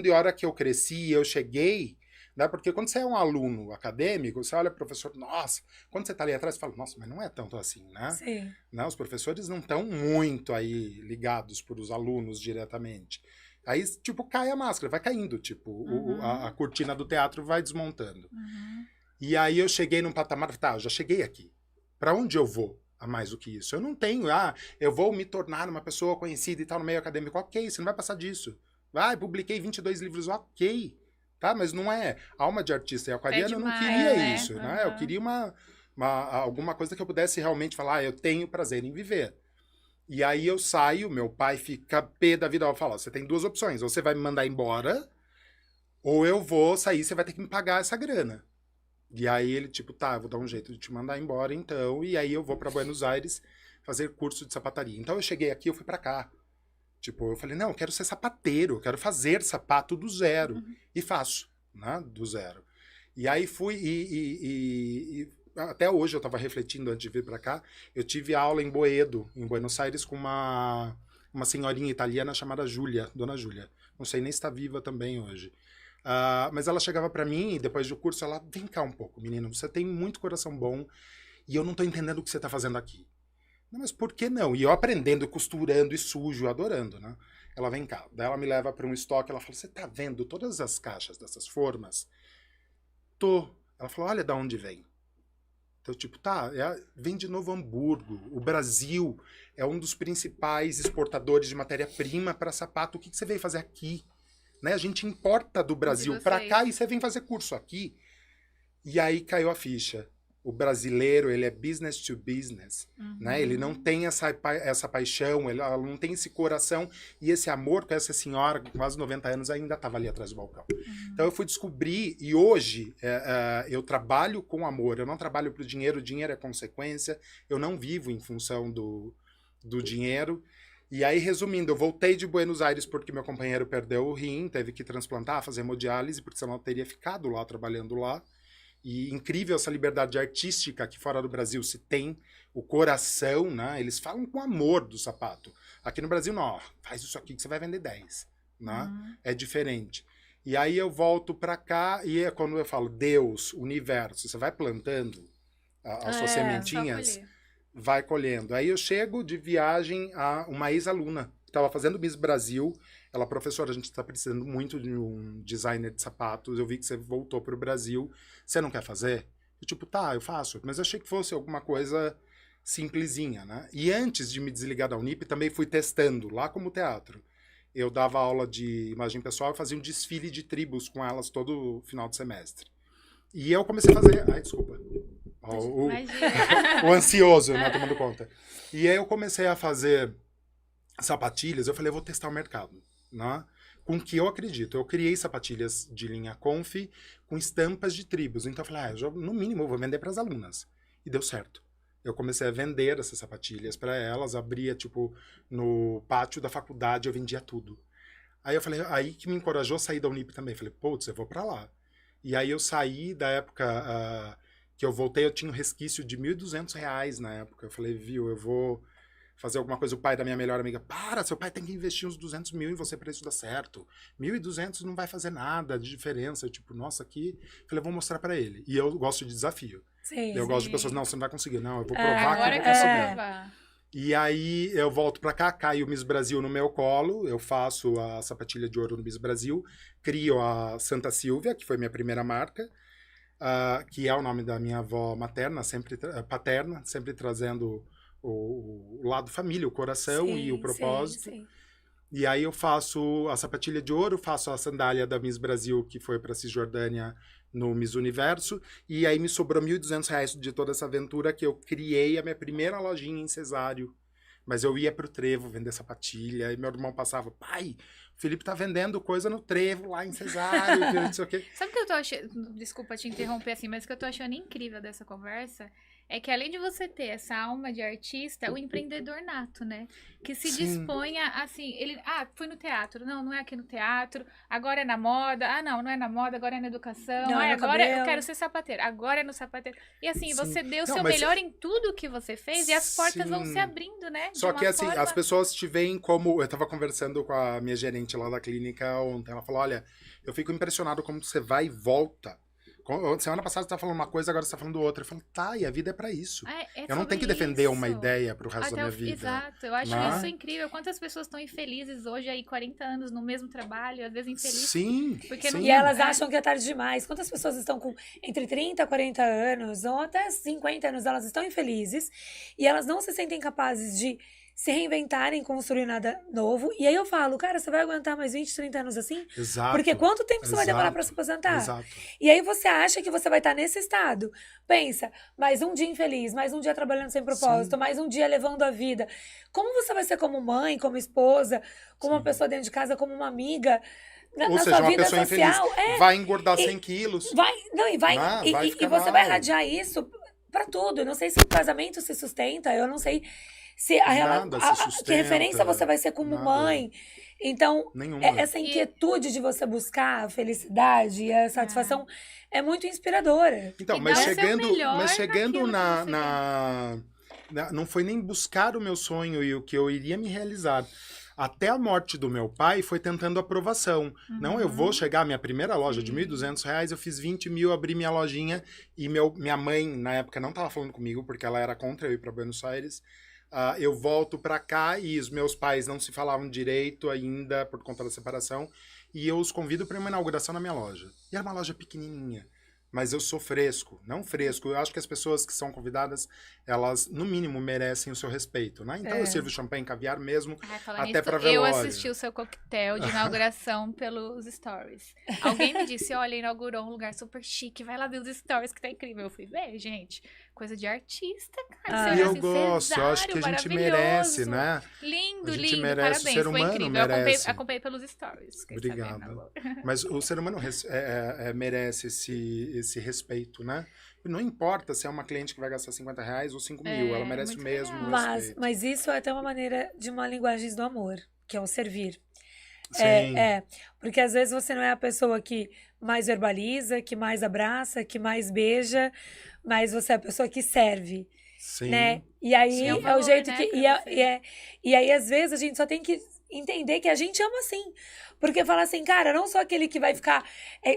e a hora que eu cresci, eu cheguei... Né? Porque quando você é um aluno acadêmico, você olha o professor, nossa, quando você está ali atrás, você fala, nossa, mas não é tanto assim, né? Sim. Né? Os professores não estão muito aí ligados para os alunos diretamente. Aí, tipo, cai a máscara, vai caindo, tipo, a cortina do teatro vai desmontando. E aí eu cheguei num patamar, eu já cheguei aqui. Para onde eu vou a mais do que isso? Eu não tenho, eu vou me tornar uma pessoa conhecida e tal no meio acadêmico, ok, você não vai passar disso. Publiquei 22 livros, ok. Tá? Mas não é Alma de Artista e Aquariana, eu não queria isso, né? Eu queria alguma coisa que eu pudesse realmente falar, eu tenho prazer em viver. E aí eu saio, meu pai fica pé da vida, fala, você tem duas opções, ou você vai me mandar embora, ou eu vou sair, você vai ter que me pagar essa grana. E aí ele, tipo, eu vou dar um jeito de te mandar embora, então, e aí eu vou para Buenos Aires fazer curso de sapataria. Então eu cheguei aqui, eu fui para cá. Tipo, eu falei, não, eu quero ser sapateiro, eu quero fazer sapato do zero. E faço, né, do zero. E aí fui, e até hoje eu estava refletindo antes de vir para cá, eu tive aula em Boedo, em Buenos Aires, com uma senhorinha italiana chamada Júlia, Dona Júlia. Não sei nem se está viva também hoje. Mas ela chegava para mim, e depois do curso, ela, vem cá um pouco, menino, você tem muito coração bom, e eu não estou entendendo o que você está fazendo aqui. Não, mas por que não? E eu aprendendo, costurando e sujo, adorando, né? Ela vem cá, daí ela me leva para um estoque, ela fala, você tá vendo todas as caixas dessas formas? Tô. Ela falou, olha de onde vem. Então, tipo, vem de Novo Hamburgo. O Brasil é um dos principais exportadores de matéria-prima para sapato. O que você veio fazer aqui? Né? A gente importa do Brasil para cá e você vem fazer curso aqui. E aí caiu a ficha. O brasileiro, ele é business to business, né? Ele não tem essa paixão, ele não tem esse coração e esse amor com essa senhora, com quase 90 anos, ainda estava ali atrás do balcão. Então eu fui descobrir, e hoje eu trabalho com amor, eu não trabalho para o dinheiro é consequência, eu não vivo em função do dinheiro. E aí, resumindo, eu voltei de Buenos Aires porque meu companheiro perdeu o rim, teve que transplantar, fazer hemodiálise, porque senão eu teria ficado lá, trabalhando lá. E incrível essa liberdade artística que fora do Brasil se tem, o coração, né? Eles falam com amor do sapato. Aqui no Brasil, não, faz isso aqui que você vai vender 10, né? É diferente. E aí eu volto pra cá e é quando eu falo Deus, universo, você vai plantando as suas sementinhas, vai colhendo. Aí eu chego de viagem a uma ex-aluna, que estava fazendo Miss Brasil. Ela, professora, a gente está precisando muito de um designer de sapatos. Eu vi que você voltou para o Brasil. Você não quer fazer? Eu, tipo, tá, eu faço. Mas eu achei que fosse alguma coisa simplesinha, né? E antes de me desligar da Unip, também fui testando, lá como teatro. Eu dava aula de imagem pessoal e fazia um desfile de tribos com elas todo final de semestre. E eu comecei a fazer... Ai, desculpa. O ansioso, né? Tomando conta. E aí eu comecei a fazer sapatilhas. Eu falei, eu vou testar o mercado, né? Com o que eu acredito. Eu criei sapatilhas de linha Conf com estampas de tribos. Então eu falei, no mínimo eu vou vender para as alunas. E deu certo. Eu comecei a vender essas sapatilhas para elas, abria, tipo, no pátio da faculdade, eu vendia tudo. Aí eu falei, aí que me encorajou a sair da Unip também. Falei, putz, eu vou para lá. E aí eu saí da época que eu voltei, eu tinha um resquício de R$1.200 na época. Eu falei, viu, eu vou fazer alguma coisa. O pai da minha melhor amiga, seu pai tem que investir uns 200 mil em você para isso dar certo. 1.200 não vai fazer nada de diferença. Eu, tipo, nossa, aqui... Falei, eu vou mostrar para ele. E eu gosto de desafio. Eu gosto de pessoas, não, você não vai conseguir. Não, eu vou provar que eu vou conseguir. E aí eu volto pra cá, cai o Miss Brasil no meu colo, eu faço a sapatilha de ouro no Miss Brasil, crio a Santa Silvia, que foi minha primeira marca, que é o nome da minha avó materna, paterna, sempre trazendo o lado família, o coração e o propósito. Sim. E aí eu faço a sapatilha de ouro, faço a sandália da Miss Brasil, que foi pra Cisjordânia, no Miss Universo, e aí me sobrou R$1.200 de toda essa aventura que eu criei a minha primeira lojinha em Cesário. Mas eu ia pro Trevo vender sapatilha, e meu irmão passava, pai, o Felipe tá vendendo coisa no Trevo, lá em Cesário, não sei o quê. Sabe o que eu tô achando, desculpa te interromper assim, mas o que eu tô achando incrível dessa conversa é que além de você ter essa alma de artista, o empreendedor nato, né? Que se disponha, assim, ele... foi no teatro. Não é aqui no teatro. Agora é na moda. Não é na moda, agora é na educação. Agora eu quero ser sapateiro. Agora é no sapateiro. E assim, você deu o seu melhor em tudo que você fez e as portas vão se abrindo, né? Só que assim, as pessoas te veem como... Eu tava conversando com a minha gerente lá da clínica ontem. Ela falou, olha, eu fico impressionado como você vai e volta. Semana passada você tá falando uma coisa, agora você tá falando outra. Eu falo, e a vida é pra isso. Eu não tenho que defender uma ideia pro resto da minha vida. Exato, eu acho isso incrível. Quantas pessoas estão infelizes hoje aí, 40 anos no mesmo trabalho, às vezes infelizes. Sim, E elas acham que é tarde demais. Quantas pessoas estão com entre 30 e 40 anos, ou até 50 anos, elas estão infelizes, e elas não se sentem capazes de se reinventarem, construir nada novo. E aí eu falo, cara, você vai aguentar mais 20, 30 anos assim? Exato. Porque quanto tempo você vai demorar pra se aposentar? Exato. E aí você acha que você vai estar nesse estado. Pensa, mais um dia infeliz, mais um dia trabalhando sem propósito, mais um dia levando a vida. Como você vai ser como mãe, como esposa, como uma pessoa dentro de casa, como uma amiga... Ou seja, uma pessoa social, infeliz vai engordar 100 quilos. E você vai irradiar isso pra tudo. Eu não sei se o casamento se sustenta, eu não sei... que referência você vai ser como mãe. Então, essa inquietude de você buscar a felicidade e a satisfação é muito inspiradora. Então, mas chegando não foi nem buscar o meu sonho e o que eu iria me realizar. Até a morte do meu pai foi tentando aprovação. Não, eu vou chegar à minha primeira loja de R$1.200, eu fiz 20 mil, abri minha lojinha e minha mãe, na época, não estava falando comigo, porque ela era contra eu ir para Buenos Aires. Eu volto pra cá e os meus pais não se falavam direito ainda por conta da separação. E eu os convido para uma inauguração na minha loja. E era uma loja pequenininha. Mas eu sou fresco, não fresco. Eu acho que as pessoas que são convidadas, elas, no mínimo, merecem o seu respeito, né? Então eu sirvo champanhe e caviar mesmo, até pra velório. Eu assisti o seu coquetel de inauguração pelos stories. Alguém me disse, olha, inaugurou um lugar super chique, vai lá ver os stories que tá incrível. Eu fui ver, gente, coisa de artista, cara. E eu gosto, eu acho que a gente merece, né? Lindo, a gente lindo, merece, parabéns, o ser humano foi incrível. merece. Eu acompanhei pelos stories. Obrigado. Mas o ser humano merece esse respeito, né? Não importa se é uma cliente que vai gastar R$50 ou 5 mil, ela merece o mesmo respeito. Mas isso é até uma maneira de uma linguagem do amor, que é o servir. Sim. Porque às vezes você não é a pessoa que mais verbaliza, que mais abraça, que mais beija, mas você é a pessoa que serve. Sim. Né? E aí é o jeito que... E aí, às vezes, a gente só tem que entender que a gente ama assim. Porque fala assim, cara, não sou aquele que vai ficar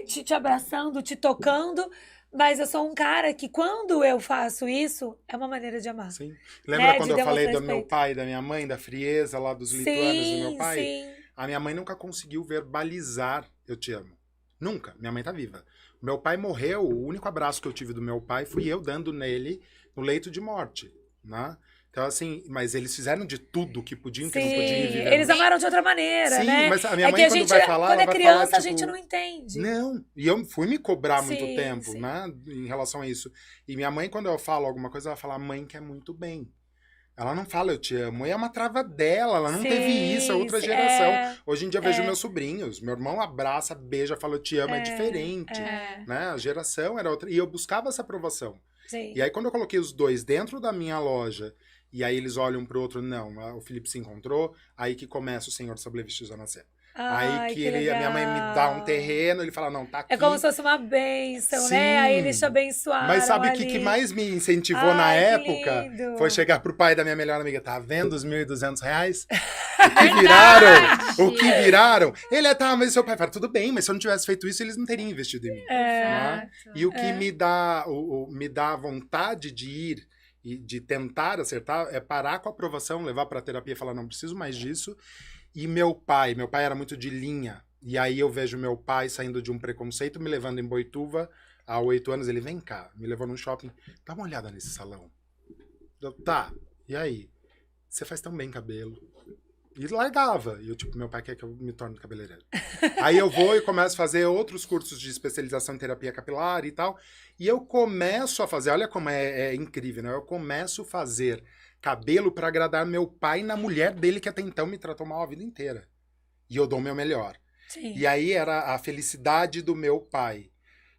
te abraçando, te tocando, Mas eu sou um cara que, quando eu faço isso, é uma maneira de amar. Sim. Lembra Né? quando De eu falei do demonstrar meu respeito. pai, da minha mãe, da frieza lá dos lituanos do meu pai? Sim. A minha mãe nunca conseguiu verbalizar eu te amo. Nunca. Minha mãe tá viva. Meu pai morreu, o único abraço que eu tive do meu pai fui eu dando nele no leito de morte, né? Então, assim, mas eles fizeram de tudo que podiam, que não podiam Sim, viver. eles amaram de outra maneira, Sim, né? mas a minha É mãe, que a quando gente, vai falar, quando ela é vai criança, falar, a gente tipo, não entende. não, e eu fui me cobrar muito Sim, tempo, sim. né, em relação a isso. E minha mãe, quando eu falo alguma coisa, ela fala, a mãe quer muito bem. Ela não fala eu te amo, e é uma trava dela, ela não teve isso, é outra geração. Hoje em dia eu vejo meus sobrinhos, meu irmão abraça, beija, fala eu te amo, é diferente, né, a geração era outra, e eu buscava essa aprovação. Sim. E aí quando eu coloquei os dois dentro da minha loja, e aí eles olham pro outro, não, o Felipe se encontrou, aí que começa o Senhor Sablevicius a nascer. Aí que a minha mãe me dá um terreno, ele fala, não, tá aqui. É como se fosse uma bênção, Sim. né? Aí eles te abençoaram. Mas sabe o ali. que mais me incentivou na época? Lindo. Foi chegar pro pai da minha melhor amiga, tá vendo os R$1.200? O que viraram? O que viraram? Ele tá, mas seu pai fala, tudo bem, mas se eu não tivesse feito isso, eles não teriam investido em mim. Né? E o que me dá vontade de ir e de tentar acertar é parar com a aprovação, levar pra terapia e falar, não preciso mais disso. E meu pai era muito de linha. E aí eu vejo meu pai saindo de um preconceito, me levando em Boituva, há 8 anos, ele, vem cá, me levou num shopping, dá uma olhada nesse salão. Eu, tá, e aí? Você faz tão bem cabelo. E largava. E eu, tipo, meu pai quer que eu me torne cabeleireiro. Aí eu vou e começo a fazer outros cursos de especialização em terapia capilar e tal. E eu começo a fazer, olha como é incrível, né? Eu começo a fazer cabelo para agradar meu pai na mulher dele, que até então me tratou mal a vida inteira. E eu dou o meu melhor. Sim. E aí era a felicidade do meu pai.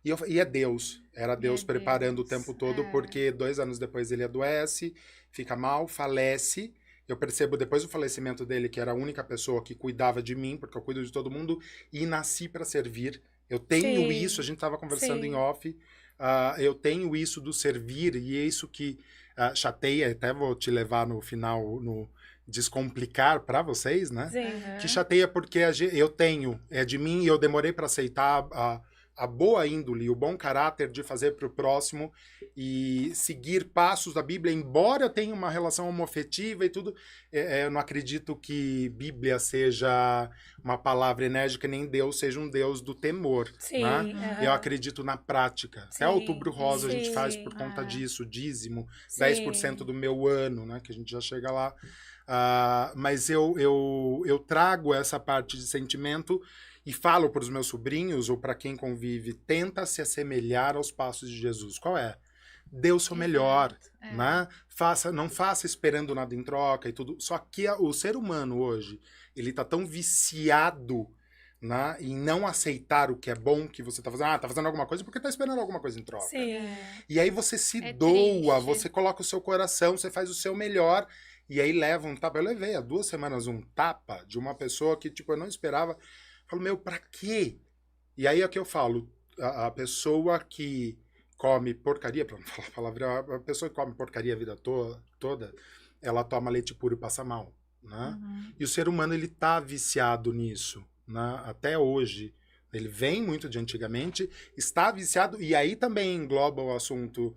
E é Deus. Era Deus preparando o tempo todo, porque 2 anos depois ele adoece, fica mal, falece. Eu percebo depois do falecimento dele que era a única pessoa que cuidava de mim, porque eu cuido de todo mundo, e nasci para servir. Eu tenho isso, a gente estava conversando em off, eu tenho isso do servir, e é isso que chateia, até vou te levar no final, no descomplicar para vocês, né? Sim. Que chateia porque eu tenho, é de mim, e eu demorei para aceitar a boa índole, o bom caráter de fazer para o próximo e seguir passos da Bíblia, embora eu tenha uma relação homoafetiva e tudo, eu não acredito que Bíblia seja uma palavra enérgica, nem Deus seja um Deus do temor. Sim, né? Eu acredito na prática. Até Outubro Rosa a gente faz por conta disso, dízimo, 10% do meu ano, né? Que a gente já chega lá. Mas eu trago essa parte de sentimento e falo para os meus sobrinhos ou para quem convive, tenta se assemelhar aos passos de Jesus. Qual é? Dê o seu melhor, né? Não faça esperando nada em troca e tudo. Só que o ser humano hoje, ele tá tão viciado, né, em não aceitar o que é bom que você tá fazendo. Tá fazendo alguma coisa porque tá esperando alguma coisa em troca. Sim. E aí você se doa, triste. Você coloca o seu coração, você faz o seu melhor. E aí leva um tapa. Eu levei há 2 semanas um tapa de uma pessoa que, tipo, eu não esperava. Eu falo, meu, pra quê? E aí é que eu falo, a pessoa que come porcaria, pra não falar a palavra, a pessoa que come porcaria a vida toda, ela toma leite puro e passa mal, né? E o ser humano, ele tá viciado nisso, né? Até hoje. Ele vem muito de antigamente, está viciado, e aí também engloba o assunto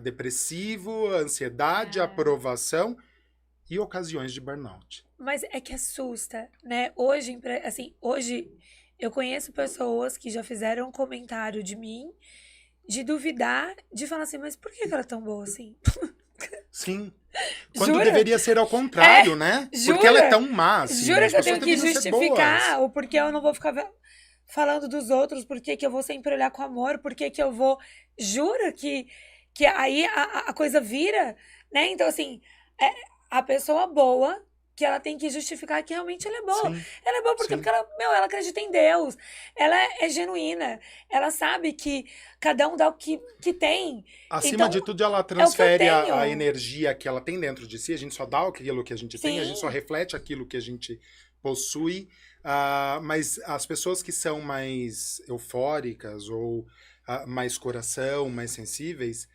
depressivo, ansiedade, aprovação e ocasiões de burnout. Mas é que assusta, né? Hoje eu conheço pessoas que já fizeram um comentário de mim, de duvidar, de falar assim, mas por que ela é tão boa assim? Sim. Quando deveria ser ao contrário, né? Jura? Porque ela é tão má, assim. Jura que eu tenho que justificar o porquê eu não vou ficar falando dos outros, por que eu vou sempre olhar com amor, por que eu vou... Jura que aí a coisa vira, né? Então, assim, a pessoa boa, que ela tem que justificar que realmente ela é boa. Sim. Ela é boa porque ela acredita em Deus. Ela é genuína. Ela sabe que cada um dá o que tem. Acima de tudo, ela transfere a energia que ela tem dentro de si. A gente só dá aquilo que a gente tem, a gente só reflete aquilo que a gente possui. Mas as pessoas que são mais eufóricas ou mais coração, mais sensíveis,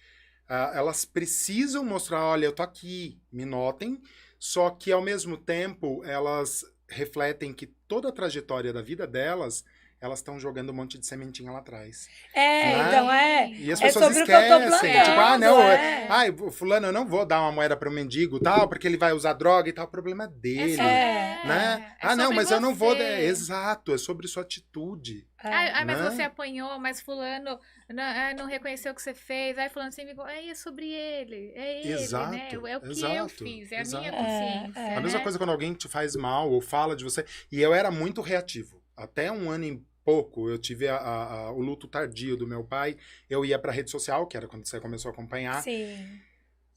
elas precisam mostrar, olha, eu tô aqui, me notem. Só que, ao mesmo tempo, elas refletem que toda a trajetória da vida delas elas estão jogando um monte de sementinha lá atrás. Então E as pessoas sobre esquecem. O que eu tô plantando, tipo, não, fulano, eu não vou dar uma moeda para um mendigo, tal, porque ele vai usar droga e tal, o problema é dele, né? Não, mas eu não vou... Exato, é sobre sua atitude. Mas você apanhou, mas fulano não reconheceu o que você fez, aí fulano sempre é sobre ele, exato, né? É o que eu fiz, é a minha consciência. A mesma coisa quando alguém te faz mal ou fala de você, e eu era muito reativo. Até um ano e pouco, eu tive o luto tardio do meu pai, eu ia pra rede social, que era quando você começou a acompanhar. Sim.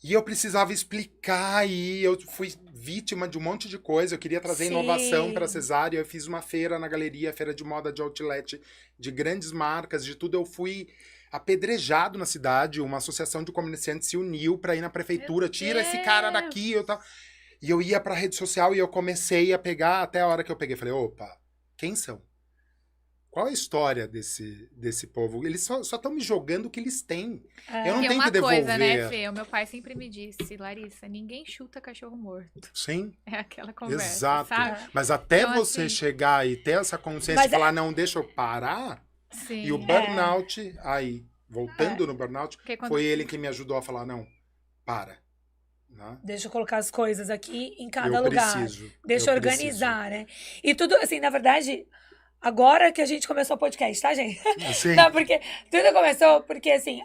E eu precisava explicar, e eu fui vítima de um monte de coisa, eu queria trazer inovação para a Cesárea, eu fiz uma feira na galeria, feira de moda de outlet, de grandes marcas, de tudo, eu fui apedrejado na cidade, uma associação de comerciantes se uniu para ir na prefeitura, tira esse cara daqui, e eu ia pra rede social e eu comecei a pegar, até a hora que eu peguei, falei, opa, quem são? Qual é a história desse povo? Eles só estão me jogando o que eles têm. Eu não tenho que devolver. Tem uma coisa, né, Fê? O meu pai sempre me disse, Larissa, ninguém chuta cachorro morto. Sim. É aquela conversa, exato. sabe? Mas até então, você assim, chegar e ter essa consciência e falar, não, deixa eu parar. Sim. E o burnout, aí, voltando no burnout, foi ele que me ajudou a falar, não, para. Né? Deixa eu colocar as coisas aqui em cada lugar. Deixa eu organizar, preciso. Né? E tudo, assim, na verdade... Agora que a gente começou o podcast, tá, gente? Sim. Não, porque tudo começou porque, assim,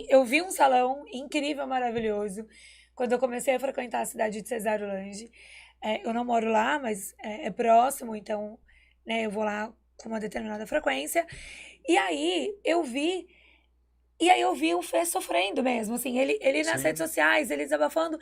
eu vi um salão incrível, maravilhoso, quando eu comecei a frequentar a cidade de Cesarolândia. Eu não moro lá, mas é próximo, então, né, eu vou lá com uma determinada frequência. E aí, eu vi o Fê sofrendo mesmo, assim, ele nas redes sociais, ele desabafando.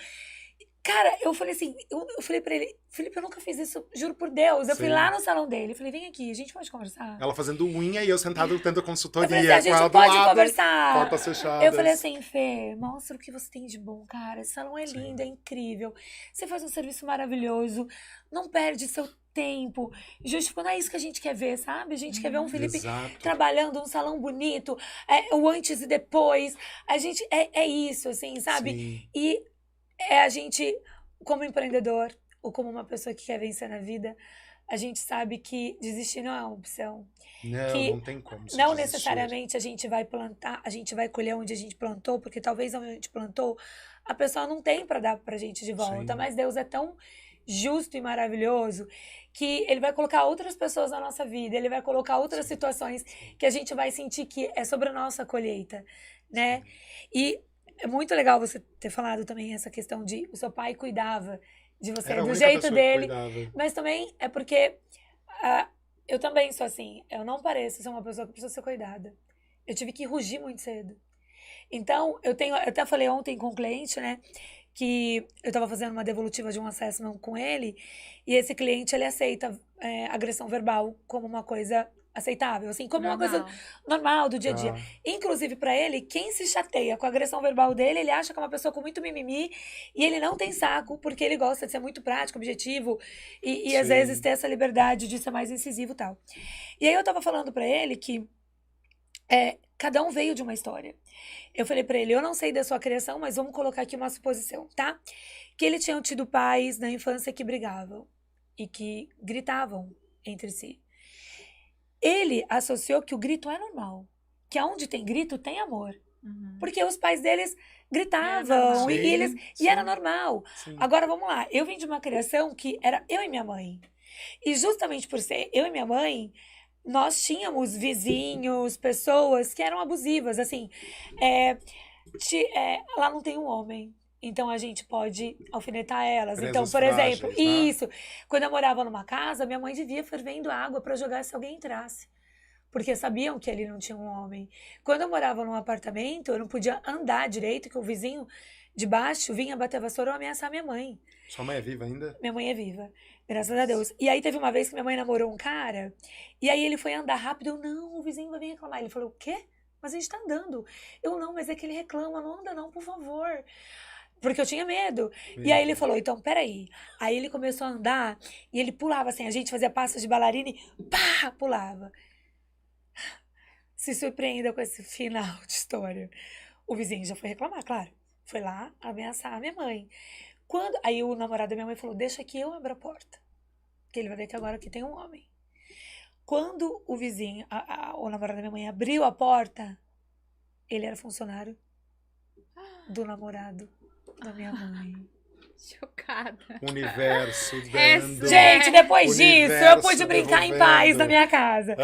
Cara, eu falei assim, eu falei pra ele, Felipe, eu nunca fiz isso, juro por Deus. Eu fui lá no salão dele, falei, vem aqui, a gente pode conversar. Ela fazendo unha e eu sentado tendo consultoria. Eu falei assim, a gente pode conversar. Portas fechadas. Eu falei assim, Fê, mostra o que você tem de bom, cara. Esse salão é lindo, é incrível. Você faz um serviço maravilhoso, não perde seu tempo. Justificando, é isso que a gente quer ver, sabe? A gente quer ver um Felipe trabalhando, um salão bonito, o antes e depois. A gente, é isso, assim, sabe? Sim. E a gente, como empreendedor, ou como uma pessoa que quer vencer na vida, a gente sabe que desistir não é uma opção. Não tem como. Não necessariamente a gente vai plantar, a gente vai colher onde a gente plantou, porque talvez onde a gente plantou, a pessoa não tem para dar pra gente de volta. Mas Deus é tão justo e maravilhoso que Ele vai colocar outras pessoas na nossa vida, Ele vai colocar outras situações que a gente vai sentir que é sobre a nossa colheita, né? E é muito legal você ter falado também essa questão de o seu pai cuidava de você do jeito dele. Mas também é porque eu também sou assim. Eu não pareço ser uma pessoa que precisa ser cuidada. Eu tive que rugir muito cedo. Então, eu até falei ontem com um cliente, né? Que eu estava fazendo uma devolutiva de um assessment com ele. E esse cliente, ele aceita agressão verbal como uma coisa aceitável, assim, como uma coisa normal do dia a dia. Inclusive, pra ele, quem se chateia com a agressão verbal dele, ele acha que é uma pessoa com muito mimimi e ele não tem saco, porque ele gosta de ser muito prático, objetivo e às vezes ter essa liberdade de ser mais incisivo e tal. E aí eu tava falando pra ele que cada um veio de uma história. Eu falei pra ele, eu não sei da sua criação, mas vamos colocar aqui uma suposição, tá? Que ele tinha tido pais na infância que brigavam e que gritavam entre si. Ele associou que o grito é normal. Que onde tem grito, tem amor. Porque os pais deles gritavam e era normal. Sim. Agora, vamos lá. Eu vim de uma criação que era eu e minha mãe. E justamente por ser eu e minha mãe, nós tínhamos vizinhos, pessoas que eram abusivas. Assim, lá não tem um homem. Então, a gente pode alfinetar elas. Então, por exemplo, isso. Quando eu morava numa casa, minha mãe vivia fervendo água para jogar se alguém entrasse. Porque sabiam que ali não tinha um homem. Quando eu morava num apartamento, eu não podia andar direito, que o vizinho de baixo vinha bater a vassoura ou ameaçar minha mãe. Sua mãe é viva ainda? Minha mãe é viva, graças a Deus. E aí, teve uma vez que minha mãe namorou um cara, e aí ele foi andar rápido. Eu, não, o vizinho vai vir reclamar. Ele falou, o quê? Mas a gente tá andando. Eu, não, mas é que ele reclama. Não anda não, por favor. Porque eu tinha medo. E aí ele falou, então, peraí. Aí ele começou a andar e ele pulava assim. A gente fazia passos de bailarina e pá, pulava. Se surpreenda com esse final de história. O vizinho já foi reclamar, claro. Foi lá ameaçar a minha mãe. Aí o namorado da minha mãe falou, deixa que eu abra a porta. Que ele vai ver que agora aqui tem um homem. Quando o vizinho, o namorado da minha mãe, abriu a porta, ele era funcionário do namorado da minha mãe. Chocada. Universo dando. Gente, depois disso, eu Universo pude brincar em devolvendo. paz na minha casa.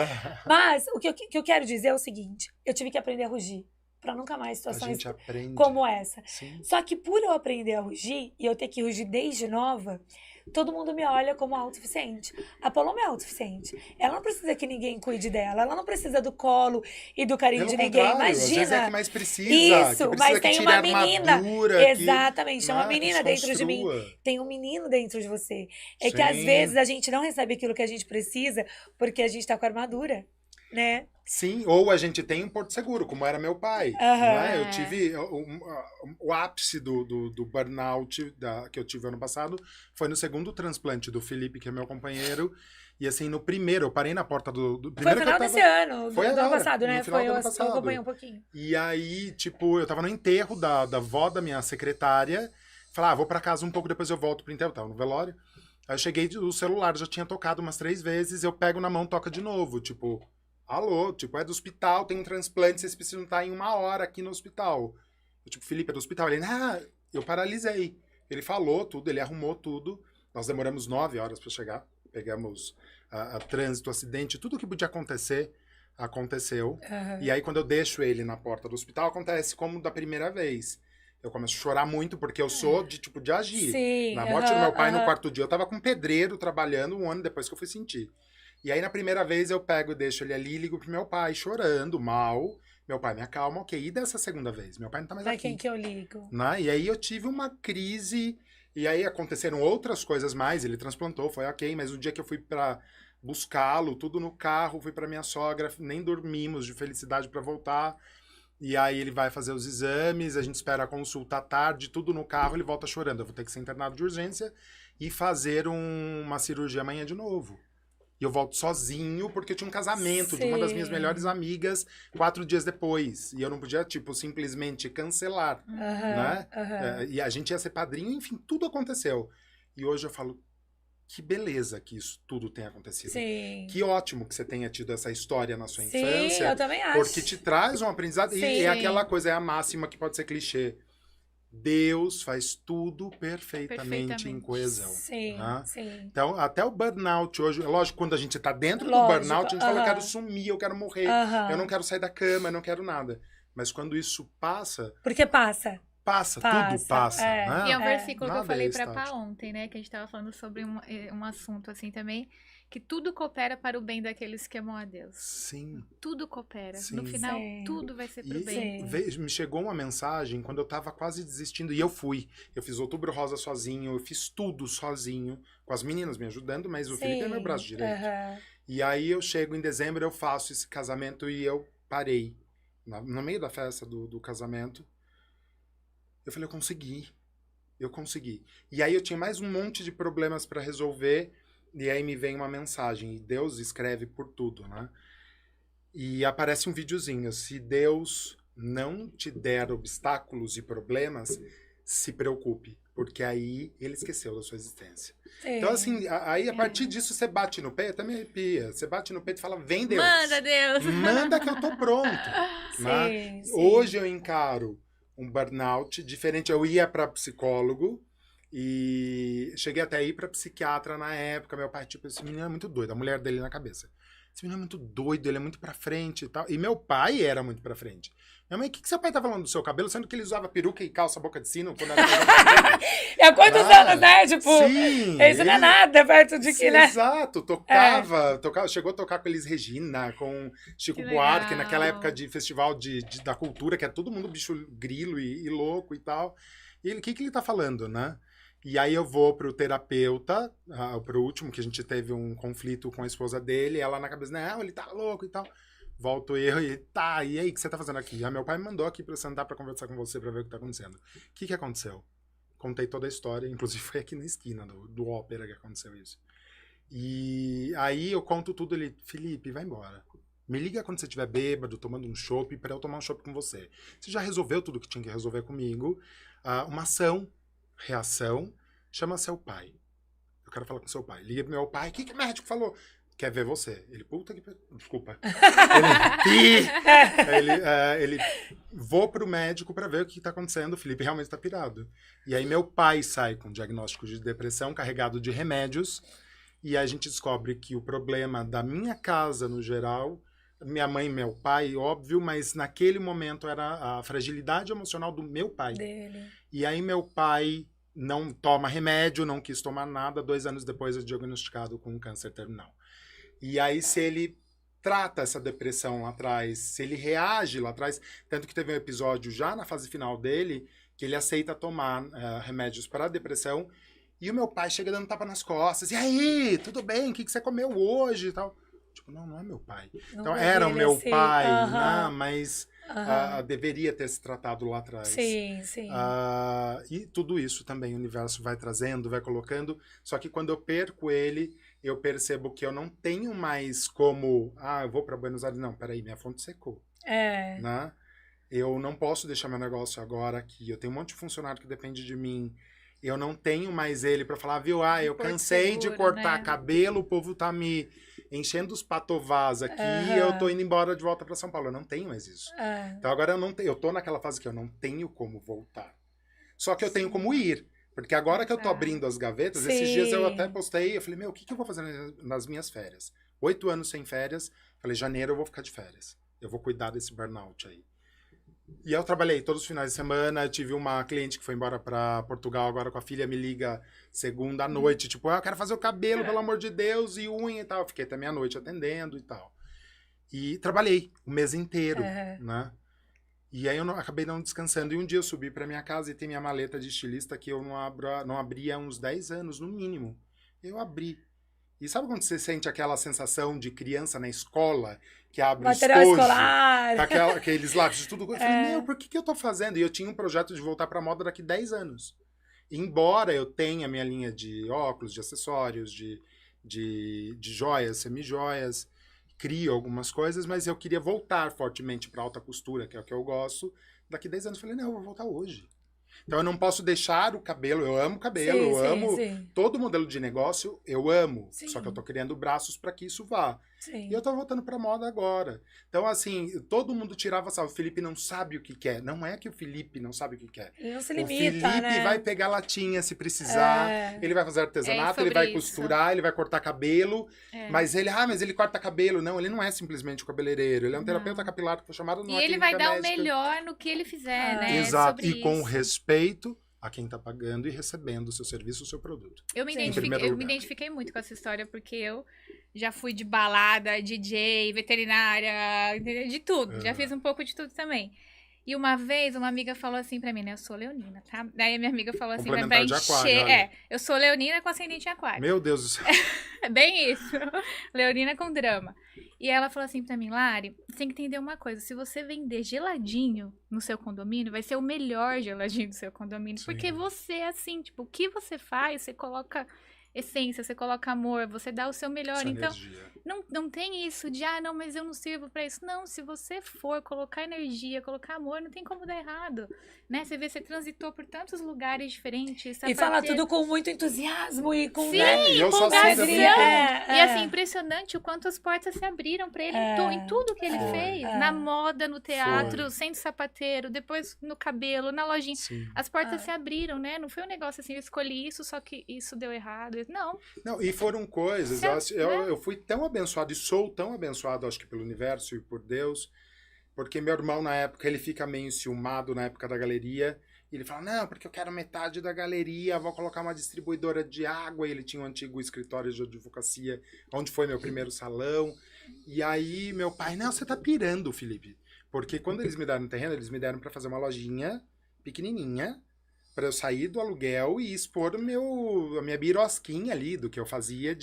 Mas o que eu quero dizer é o seguinte: eu tive que aprender a rugir pra nunca mais A situações gente aprende. como essa. Sim. Só que por eu aprender a rugir, e eu ter que rugir desde nova, todo mundo me olha como autossuficiente. A Paloma é autossuficiente. Ela não precisa que ninguém cuide dela. Ela não precisa do colo e do carinho Pelo de ninguém. contrário, às vezes é Imagina. que mais precisa. Isso, que precisa mas que tem tire uma a menina. armadura, Exatamente, tem uma que menina dentro de mim. desconstrua. Tem um menino dentro de você. É que às Sim. vezes a gente não recebe aquilo que a gente precisa porque a gente tá com armadura, né? Sim, ou a gente tem um porto seguro, como era meu pai. Né? Eu tive o ápice do burnout que eu tive ano passado, foi no segundo transplante do Felipe, que é meu companheiro. E assim, no primeiro, eu parei na porta do Foi primeiro no final que eu desse tava... ano, Foi do ano agora, passado, né? no final Foi, do ano eu passado. acompanhei um pouquinho. E aí, tipo, eu tava no enterro da avó da minha secretária. Falei, vou pra casa um pouco, depois eu volto pro enterro, tava no velório. Aí eu cheguei, o celular já tinha tocado umas 3 vezes, eu pego na mão, toca de novo, tipo... Alô, tipo, é do hospital, tem um transplante, vocês precisam estar em 1 hora aqui no hospital. Eu, tipo, Felipe, é do hospital. Ele, eu paralisei. Ele falou tudo, ele arrumou tudo. Nós demoramos 9 horas para chegar. Pegamos trânsito, acidente, tudo que podia acontecer, aconteceu. E aí, quando eu deixo ele na porta do hospital, acontece como da primeira vez. Eu começo a chorar muito, porque eu sou de agir. Sim, Na morte do meu pai, no 4º dia, eu tava com um pedreiro trabalhando 1 ano depois que eu fui sentir. E aí, na primeira vez, eu pego e deixo ele ali e ligo pro meu pai, chorando, mal. Meu pai me acalma, ok. E dessa segunda vez? Meu pai não tá mais Pra aqui. quem que eu ligo? Né? E aí, eu tive uma crise. E aí, aconteceram outras coisas mais. Ele transplantou, foi ok. Mas o dia que eu fui pra buscá-lo, tudo no carro, fui pra minha sogra, nem dormimos de felicidade pra voltar. E aí, ele vai fazer os exames, a gente espera a consulta à tarde, tudo no carro, ele volta chorando. Eu vou ter que ser internado de urgência e fazer uma cirurgia amanhã de novo. E eu volto sozinho, porque eu tinha um casamento de uma das minhas melhores amigas 4 dias depois. E eu não podia, tipo, simplesmente cancelar, né? E a gente ia ser padrinho, enfim, tudo aconteceu. E hoje eu falo, que beleza que isso tudo tenha acontecido. Sim. Que ótimo que você tenha tido essa história na sua Sim, infância. eu também acho. Porque te traz um aprendizado. Sim. E é aquela coisa, é a máxima que pode ser clichê. Deus faz tudo perfeitamente em coesão. Sim, né? sim. Então, até o burnout hoje, lógico, quando a gente tá dentro do burnout, a gente fala, eu quero sumir, eu quero morrer, eu não quero sair da cama, eu não quero nada. Mas quando isso passa... Porque passa. Tudo passa. Né? E é um versículo que eu falei pra estático. Pá ontem, né? Que a gente tava falando sobre um assunto assim também. Que tudo coopera para o bem daqueles que amam a Deus. Sim. Tudo coopera. Sim. No final, Sim. tudo vai ser pro bem. Me chegou uma mensagem quando eu tava quase desistindo, e eu fui. Eu fiz Outubro Rosa sozinho, eu fiz tudo sozinho, com as meninas me ajudando, mas o Felipe é meu braço direito. E aí eu chego em dezembro, eu faço esse casamento e eu parei. No meio da festa do casamento, eu falei, eu consegui. E aí eu tinha mais um monte de problemas para resolver, e aí me vem uma mensagem, e Deus escreve por tudo, né? E aparece um videozinho, se Deus não te der obstáculos e problemas, se preocupe, porque aí ele esqueceu da sua existência. Sim. Então assim, aí a partir disso você bate no peito, até me arrepia, você bate no peito e fala, vem Deus. Manda Deus. Manda que eu tô pronto. Né? Sim. Hoje eu encaro um burnout diferente, eu ia para psicólogo, e cheguei até aí pra psiquiatra na época. Meu pai, tipo, esse menino é muito doido. A mulher dele na cabeça. Esse menino é muito doido, ele é muito pra frente e tal. E meu pai era muito pra frente. Minha mãe, o que seu pai tá falando do seu cabelo? Sendo que ele usava peruca e calça boca de sino quando era há quantos anos, né? Tipo, sim, isso não é nada perto de que, né? Exato, tocava, chegou a tocar com Elis Regina, com Chico Buarque, naquela época de festival da cultura, que é todo mundo bicho grilo e louco e tal. E ele, o que ele tá falando, né? E aí eu vou pro terapeuta, pro último, que a gente teve um conflito com a esposa dele, ela na cabeça, não, ele tá louco e tal. Volto eu e e aí, o que você tá fazendo aqui? Meu pai me mandou aqui pra eu sentar pra conversar com você, pra ver o que tá acontecendo. O que aconteceu? Contei toda a história, inclusive foi aqui na esquina do Ópera que aconteceu isso. E aí eu conto tudo, ele, Felipe, vai embora. Me liga quando você estiver bêbado, tomando um chopp, pra eu tomar um chopp com você. Você já resolveu tudo que tinha que resolver comigo. Uma ação, reação, chama seu pai. Eu quero falar com seu pai. Liga pro meu pai. O que o médico falou? quer ver você. Ele, puta que... Desculpa. Ele, vou pro médico pra ver o que tá acontecendo. O Felipe realmente tá pirado. E aí meu pai sai com diagnóstico de depressão, carregado de remédios. E aí a gente descobre que o problema da minha casa, no geral, minha mãe e meu pai, óbvio, mas naquele momento era a fragilidade emocional do meu pai. Dele. E aí meu pai não toma remédio, não quis tomar nada. 2 anos depois é diagnosticado com um câncer terminal. E aí se ele trata essa depressão lá atrás, se ele reage lá atrás, tanto que teve um episódio já na fase final dele, que ele aceita tomar remédios para a depressão, e o meu pai chega dando tapa nas costas, e aí, tudo bem, o que você comeu hoje e tal. Tipo, não é meu pai. Não então era o meu assim. pai, né? Mas deveria ter se tratado lá atrás. Sim. E tudo isso também o universo vai trazendo, vai colocando, só que quando eu perco ele, eu percebo que eu não tenho mais como, eu vou para Buenos Aires. Não, peraí, minha fonte secou. Né? Eu não posso deixar meu negócio agora aqui. Eu tenho um monte de funcionário que depende de mim. Eu não tenho mais ele para falar, viu, eu cansei seguro, de cortar cabelo, o povo tá me enchendo os patovás aqui e eu tô indo embora de volta para São Paulo. Eu não tenho mais isso. Então agora eu tô naquela fase que eu não tenho como voltar. Só que eu tenho como ir. Porque agora que eu tô abrindo as gavetas, esses dias eu até postei, eu falei, o que eu vou fazer nas minhas férias? 8 anos sem férias, falei, janeiro eu vou ficar de férias. Eu vou cuidar desse burnout aí. E eu trabalhei todos os finais de semana, tive uma cliente que foi embora pra Portugal agora com a filha, me liga segunda à noite, tipo, eu quero fazer o cabelo, pelo amor de Deus, e unha e tal. Eu fiquei até meia-noite atendendo e tal. E trabalhei o mês inteiro, né? E aí eu acabei não descansando. E um dia eu subi pra minha casa e tem minha maleta de estilista que eu não abria há uns 10 anos, no mínimo. Eu abri. E sabe quando você sente aquela sensação de criança na escola, que abre material estojo, escolar, aqueles lápis, tudo. Eu falei, por que eu tô fazendo? E eu tinha um projeto de voltar pra moda daqui 10 anos. Embora eu tenha minha linha de óculos, de acessórios, de joias, semi-joias, crio algumas coisas, mas eu queria voltar fortemente para alta costura, que é o que eu gosto. Daqui 10 anos eu falei, não, eu vou voltar hoje. Então eu não posso deixar o cabelo, eu amo cabelo, eu amo todo modelo de negócio, eu amo. Só que eu tô criando braços para que isso vá. E eu tô voltando pra moda agora. Então, assim, todo mundo tirava o Felipe não sabe o que quer. Não é que o Felipe não sabe o que quer. Ele não se limita, o Felipe vai pegar latinha se precisar, ele vai fazer artesanato, ele vai costurar, ele vai cortar cabelo, mas ele corta cabelo. Não, ele não é simplesmente o cabeleireiro, ele é um terapeuta capilar que foi chamado no E ele vai dar o melhor no que ele fizer, né? Exato, e com respeito a quem tá pagando e recebendo o seu serviço, o seu produto. Eu me identifiquei muito com essa história, porque eu já fui de balada, DJ, veterinária, de tudo. Já fiz um pouco de tudo também. E uma vez, uma amiga falou assim pra mim, né? Eu sou leonina, tá? Daí a minha amiga falou assim pra encher... Aquário, eu sou leonina com ascendente em aquário. Meu Deus do céu. É bem isso. Leonina com drama. E ela falou assim pra mim, Lari, você tem que entender uma coisa. Se você vender geladinho no seu condomínio, vai ser o melhor geladinho do seu condomínio. Porque você, assim, tipo, o que você faz, você coloca essência, você coloca amor, você dá o seu melhor. Essa então, energia. não tem isso de, não, mas eu não sirvo pra isso. Não, se você for colocar energia, colocar amor, não tem como dar errado. Né? Você vê, você transitou por tantos lugares diferentes. E fala tudo com muito entusiasmo e com... Sim, empolgação. E assim, impressionante o quanto as portas se abriram pra ele em tudo que ele fez. Na moda, no teatro, sendo sapateiro, depois no cabelo, na lojinha. Sim. As portas se abriram, né? Não foi um negócio assim, eu escolhi isso, só que isso deu errado. Não, e foram coisas, eu fui tão abençoado e sou tão abençoado, acho que pelo universo e por Deus, porque meu irmão na época, ele fica meio enciumado na época da galeria, e ele fala, não, porque eu quero metade da galeria, vou colocar uma distribuidora de água, e ele tinha um antigo escritório de advocacia, onde foi meu primeiro salão, e aí meu pai, não, você tá pirando, Felipe, porque quando eles me deram o terreno, eles me deram para fazer uma lojinha pequenininha, para eu sair do aluguel e expor a minha birosquinha ali, do que eu fazia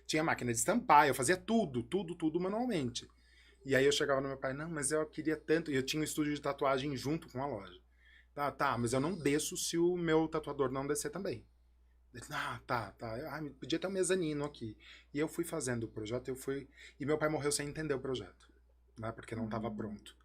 tinha máquina de estampar, eu fazia tudo manualmente. E aí eu chegava no meu pai, não, mas eu queria tanto, e eu tinha um estúdio de tatuagem junto com a loja. Tá, mas eu não desço se o meu tatuador não descer também. Tá. Podia ter um mezanino aqui. E eu fui fazendo o projeto, e meu pai morreu sem entender o projeto, né, porque não estava pronto.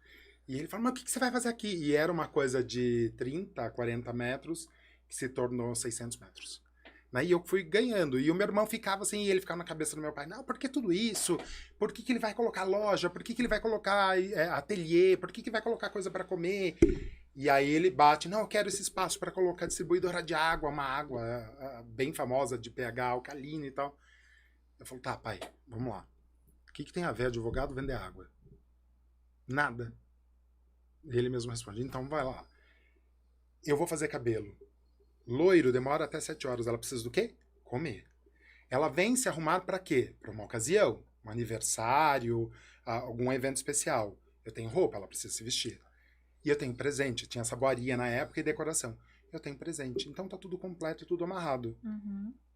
E ele falou, mas o que você vai fazer aqui? E era uma coisa de 30, 40 metros, que se tornou 600 metros. Né? E eu fui ganhando. E o meu irmão ficava assim, e ele ficava na cabeça do meu pai, não, por que tudo isso? Por que ele vai colocar loja? Por que ele vai colocar ateliê? Por que vai colocar coisa para comer? E aí ele bate, não, eu quero esse espaço para colocar distribuidora de água, uma água bem famosa de pH alcalina e tal. Eu falo, tá, pai, vamos lá. O que tem a ver advogado vender água? Nada. E ele mesmo responde, então vai lá. Eu vou fazer cabelo. Loiro demora até 7 horas. Ela precisa do quê? Comer. Ela vem se arrumar para quê? Para uma ocasião, um aniversário, algum evento especial. Eu tenho roupa, ela precisa se vestir. E eu tenho presente. Tinha saboaria na época e decoração. Eu tenho presente. Então tá tudo completo, tudo amarrado.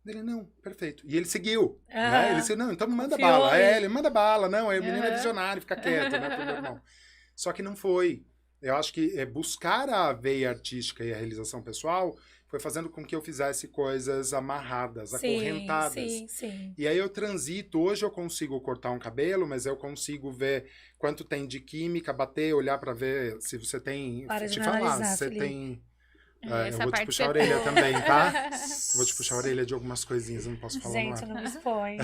Ele, não, perfeito. E ele seguiu. Né? Ele disse, não, então manda bala. Ele manda bala. Não, o menino é visionário, fica quieto, né, pro meu irmão. Só que não foi. Eu acho que buscar a veia artística e a realização pessoal foi fazendo com que eu fizesse coisas amarradas, acorrentadas. Sim. E aí eu transito. Hoje eu consigo cortar um cabelo, mas eu consigo ver quanto tem de química, bater, olhar para ver se você tem... Para te de falar, analisar, se você Felipe. tem... eu vou te puxar a orelha também, tá? Vou te puxar a orelha de algumas coisinhas, eu não posso falar Gente, no ar. não me expõe.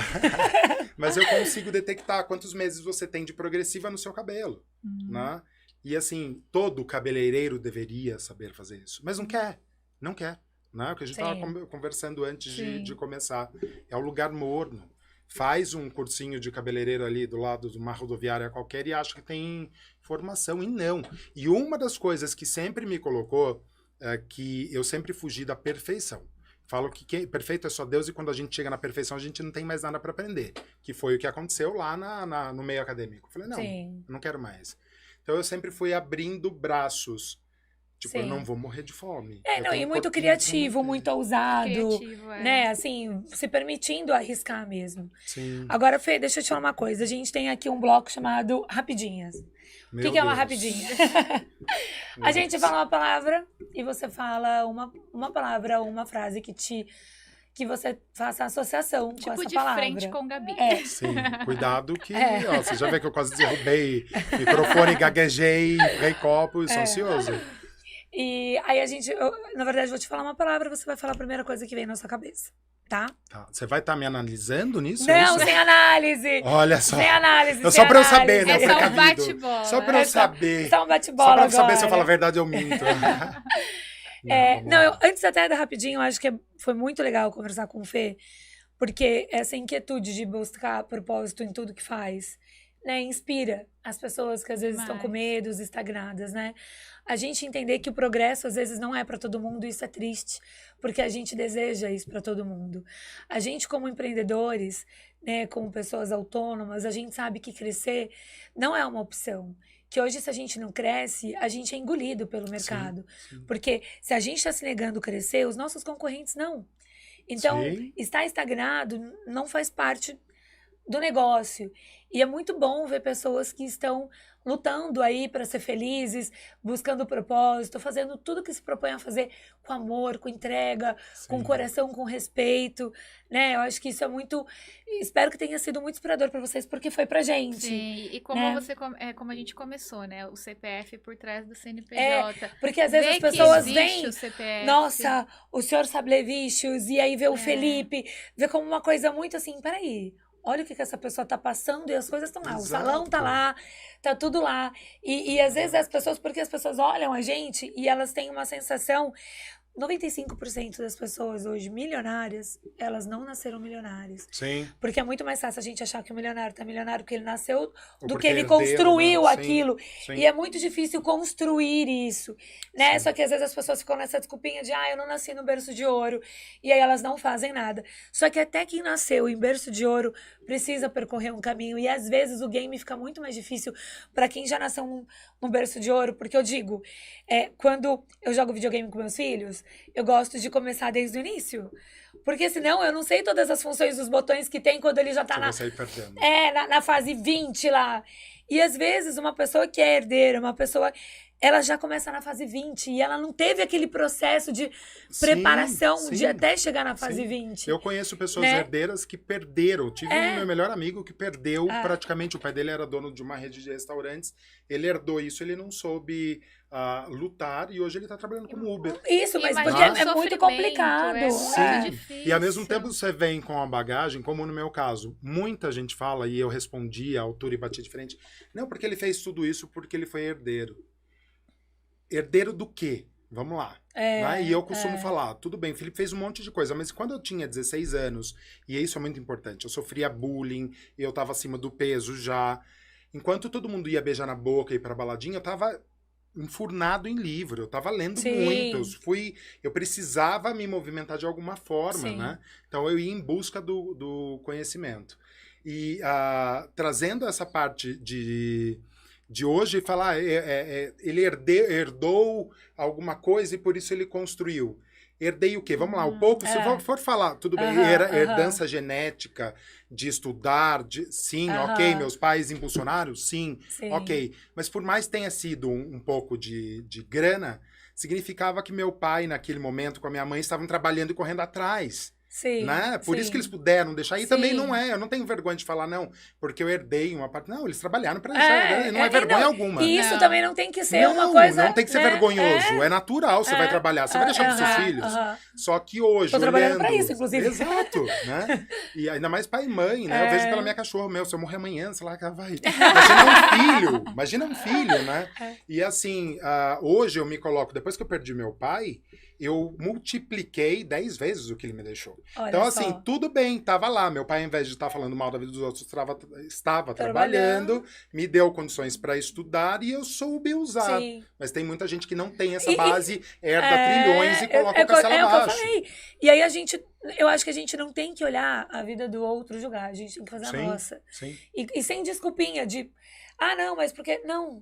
Mas eu consigo detectar quantos meses você tem de progressiva no seu cabelo, né? E assim, todo cabeleireiro deveria saber fazer isso. Mas não quer. Não quer. Né? O que a gente estava conversando antes de começar. É um lugar morno. Faz um cursinho de cabeleireiro ali do lado de uma rodoviária qualquer e acha que tem formação. E não. E uma das coisas que sempre me colocou é que eu sempre fugi da perfeição. Falo que perfeito é só Deus e quando a gente chega na perfeição a gente não tem mais nada para aprender. Que foi o que aconteceu lá no meio acadêmico. Eu falei, não, não quero mais. Então eu sempre fui abrindo braços. Tipo, eu não vou morrer de fome. E muito criativo, muito ousado. Né? Assim, se permitindo arriscar mesmo. Sim. Agora, Fê, deixa eu te falar uma coisa. A gente tem aqui um bloco chamado Rapidinhas. O que é uma rapidinha? A gente fala uma palavra e você fala uma palavra ou uma frase que você faça associação com essa palavra. Tipo de frente com Gabi. Sim, cuidado que... Ó, você já vê que eu quase derrubei microfone, gaguejei, rei copo e sou ansioso. E aí na verdade, vou te falar uma palavra, você vai falar a primeira coisa que vem na sua cabeça, tá? Você vai estar me analisando nisso? Não, sem análise. Olha só. Sem análise. Só pra eu saber, né? É só um bate-bola. Só pra eu saber. Só um bate-bola. Só pra eu saber se eu falo a verdade eu minto. Antes até da rapidinho, eu acho que foi muito legal conversar com o Fê, porque essa inquietude de buscar propósito em tudo que faz, né, inspira as pessoas que às vezes estão com medo, estagnadas, né? A gente entender que o progresso às vezes não é para todo mundo, isso é triste, porque a gente deseja isso para todo mundo. A gente como empreendedores, né, como pessoas autônomas, a gente sabe que crescer não é uma opção. Que hoje, se a gente não cresce, a gente é engolido pelo mercado. Sim. Porque se a gente está se negando a crescer, os nossos concorrentes não. Então, estar estagnado não faz parte do negócio. E é muito bom ver pessoas que estão lutando aí para ser felizes, buscando propósito, fazendo tudo que se propõe a fazer com amor, com entrega, com coração, com respeito, né? Eu acho que isso é muito... Espero que tenha sido muito inspirador para vocês, porque foi pra gente. Sim, e como, como a gente começou, né? O CPF por trás do CNPJ. Porque às vezes as pessoas veem... Nossa, o senhor Sablevichos, e aí vê o Felipe, vê como uma coisa muito assim, peraí... Olha o que essa pessoa tá passando e as coisas estão lá. Exato. O salão tá lá, tá tudo lá. E às vezes porque as pessoas olham a gente e elas têm uma sensação... 95% das pessoas hoje milionárias, elas não nasceram milionárias. Sim. Porque é muito mais fácil a gente achar que o milionário tá milionário porque ele nasceu do que ele construiu aquilo. Sim. E é muito difícil construir isso, né? Sim. Só que às vezes as pessoas ficam nessa desculpinha de eu não nasci no berço de ouro. E aí elas não fazem nada. Só que até quem nasceu em berço de ouro precisa percorrer um caminho. E às vezes o game fica muito mais difícil para quem já nasceu num berço de ouro. Porque eu digo, quando eu jogo videogame com meus filhos, eu gosto de começar desde o início. Porque senão eu não sei todas as funções dos botões que tem quando ele já tá na fase 20 lá. E às vezes uma pessoa que é herdeira, uma pessoa ela já começa na fase 20 e ela não teve aquele processo de preparação de até chegar na fase 20. Eu conheço pessoas herdeiras que perderam. Tive um meu melhor amigo que perdeu praticamente. O pai dele era dono de uma rede de restaurantes. Ele herdou isso, ele não soube lutar e hoje ele tá trabalhando como Uber. Isso, mas porque é muito complicado. É muito difícil. E ao mesmo tempo você vem com a bagagem, como no meu caso, muita gente fala, e eu respondi à altura e bati de frente, não, porque ele fez tudo isso porque ele foi herdeiro. Herdeiro do quê? Vamos lá. Né? E eu costumo falar, tudo bem, o Felipe fez um monte de coisa, mas quando eu tinha 16 anos, e isso é muito importante, eu sofria bullying, eu tava acima do peso já. Enquanto todo mundo ia beijar na boca e ir pra baladinha, eu tava enfurnado em livro, eu tava lendo muito, eu precisava me movimentar de alguma forma, né? Então eu ia em busca do conhecimento. E trazendo essa parte de hoje, falar, ele herdou alguma coisa e por isso ele construiu. Herdei o quê? Vamos lá, um pouco, se for falar, tudo bem, herdança genética, de estudar, sim, ok, meus pais impulsionaram, sim, ok. Mas por mais tenha sido um pouco de grana, significava que meu pai, naquele momento, com a minha mãe, estavam trabalhando e correndo atrás. Sim, né? Por isso que eles puderam deixar. E também não eu não tenho vergonha de falar, não, porque eu herdei uma parte. Não, eles trabalharam para isso. Não é vergonha alguma. E isso também não tem que ser uma coisa. Não tem que ser vergonhoso. É natural, você vai trabalhar. Você vai deixar pros seus filhos. Só que hoje. Tô trabalhando pra isso, inclusive. Exato, né? E ainda mais pai e mãe, né? Eu vejo pela minha cachorra, se eu morrer amanhã, sei lá, que ela vai. Imagina um filho, né? E assim, hoje eu me coloco, depois que eu perdi meu pai, eu multipliquei 10 vezes o que ele me deixou. Olha então, só. assim, tudo bem, tava lá. Meu pai, ao invés de estar falando mal da vida dos outros, estava trabalhando, me deu condições para estudar e eu soube usar. Sim. Mas tem muita gente que não tem essa base, herda trilhões e coloca o castelo abaixo. É o que eu falei. E aí eu acho que a gente não tem que olhar a vida do outro e julgar. A gente tem que fazer a nossa. Sim. E sem desculpinha de, não, mas porque... Não.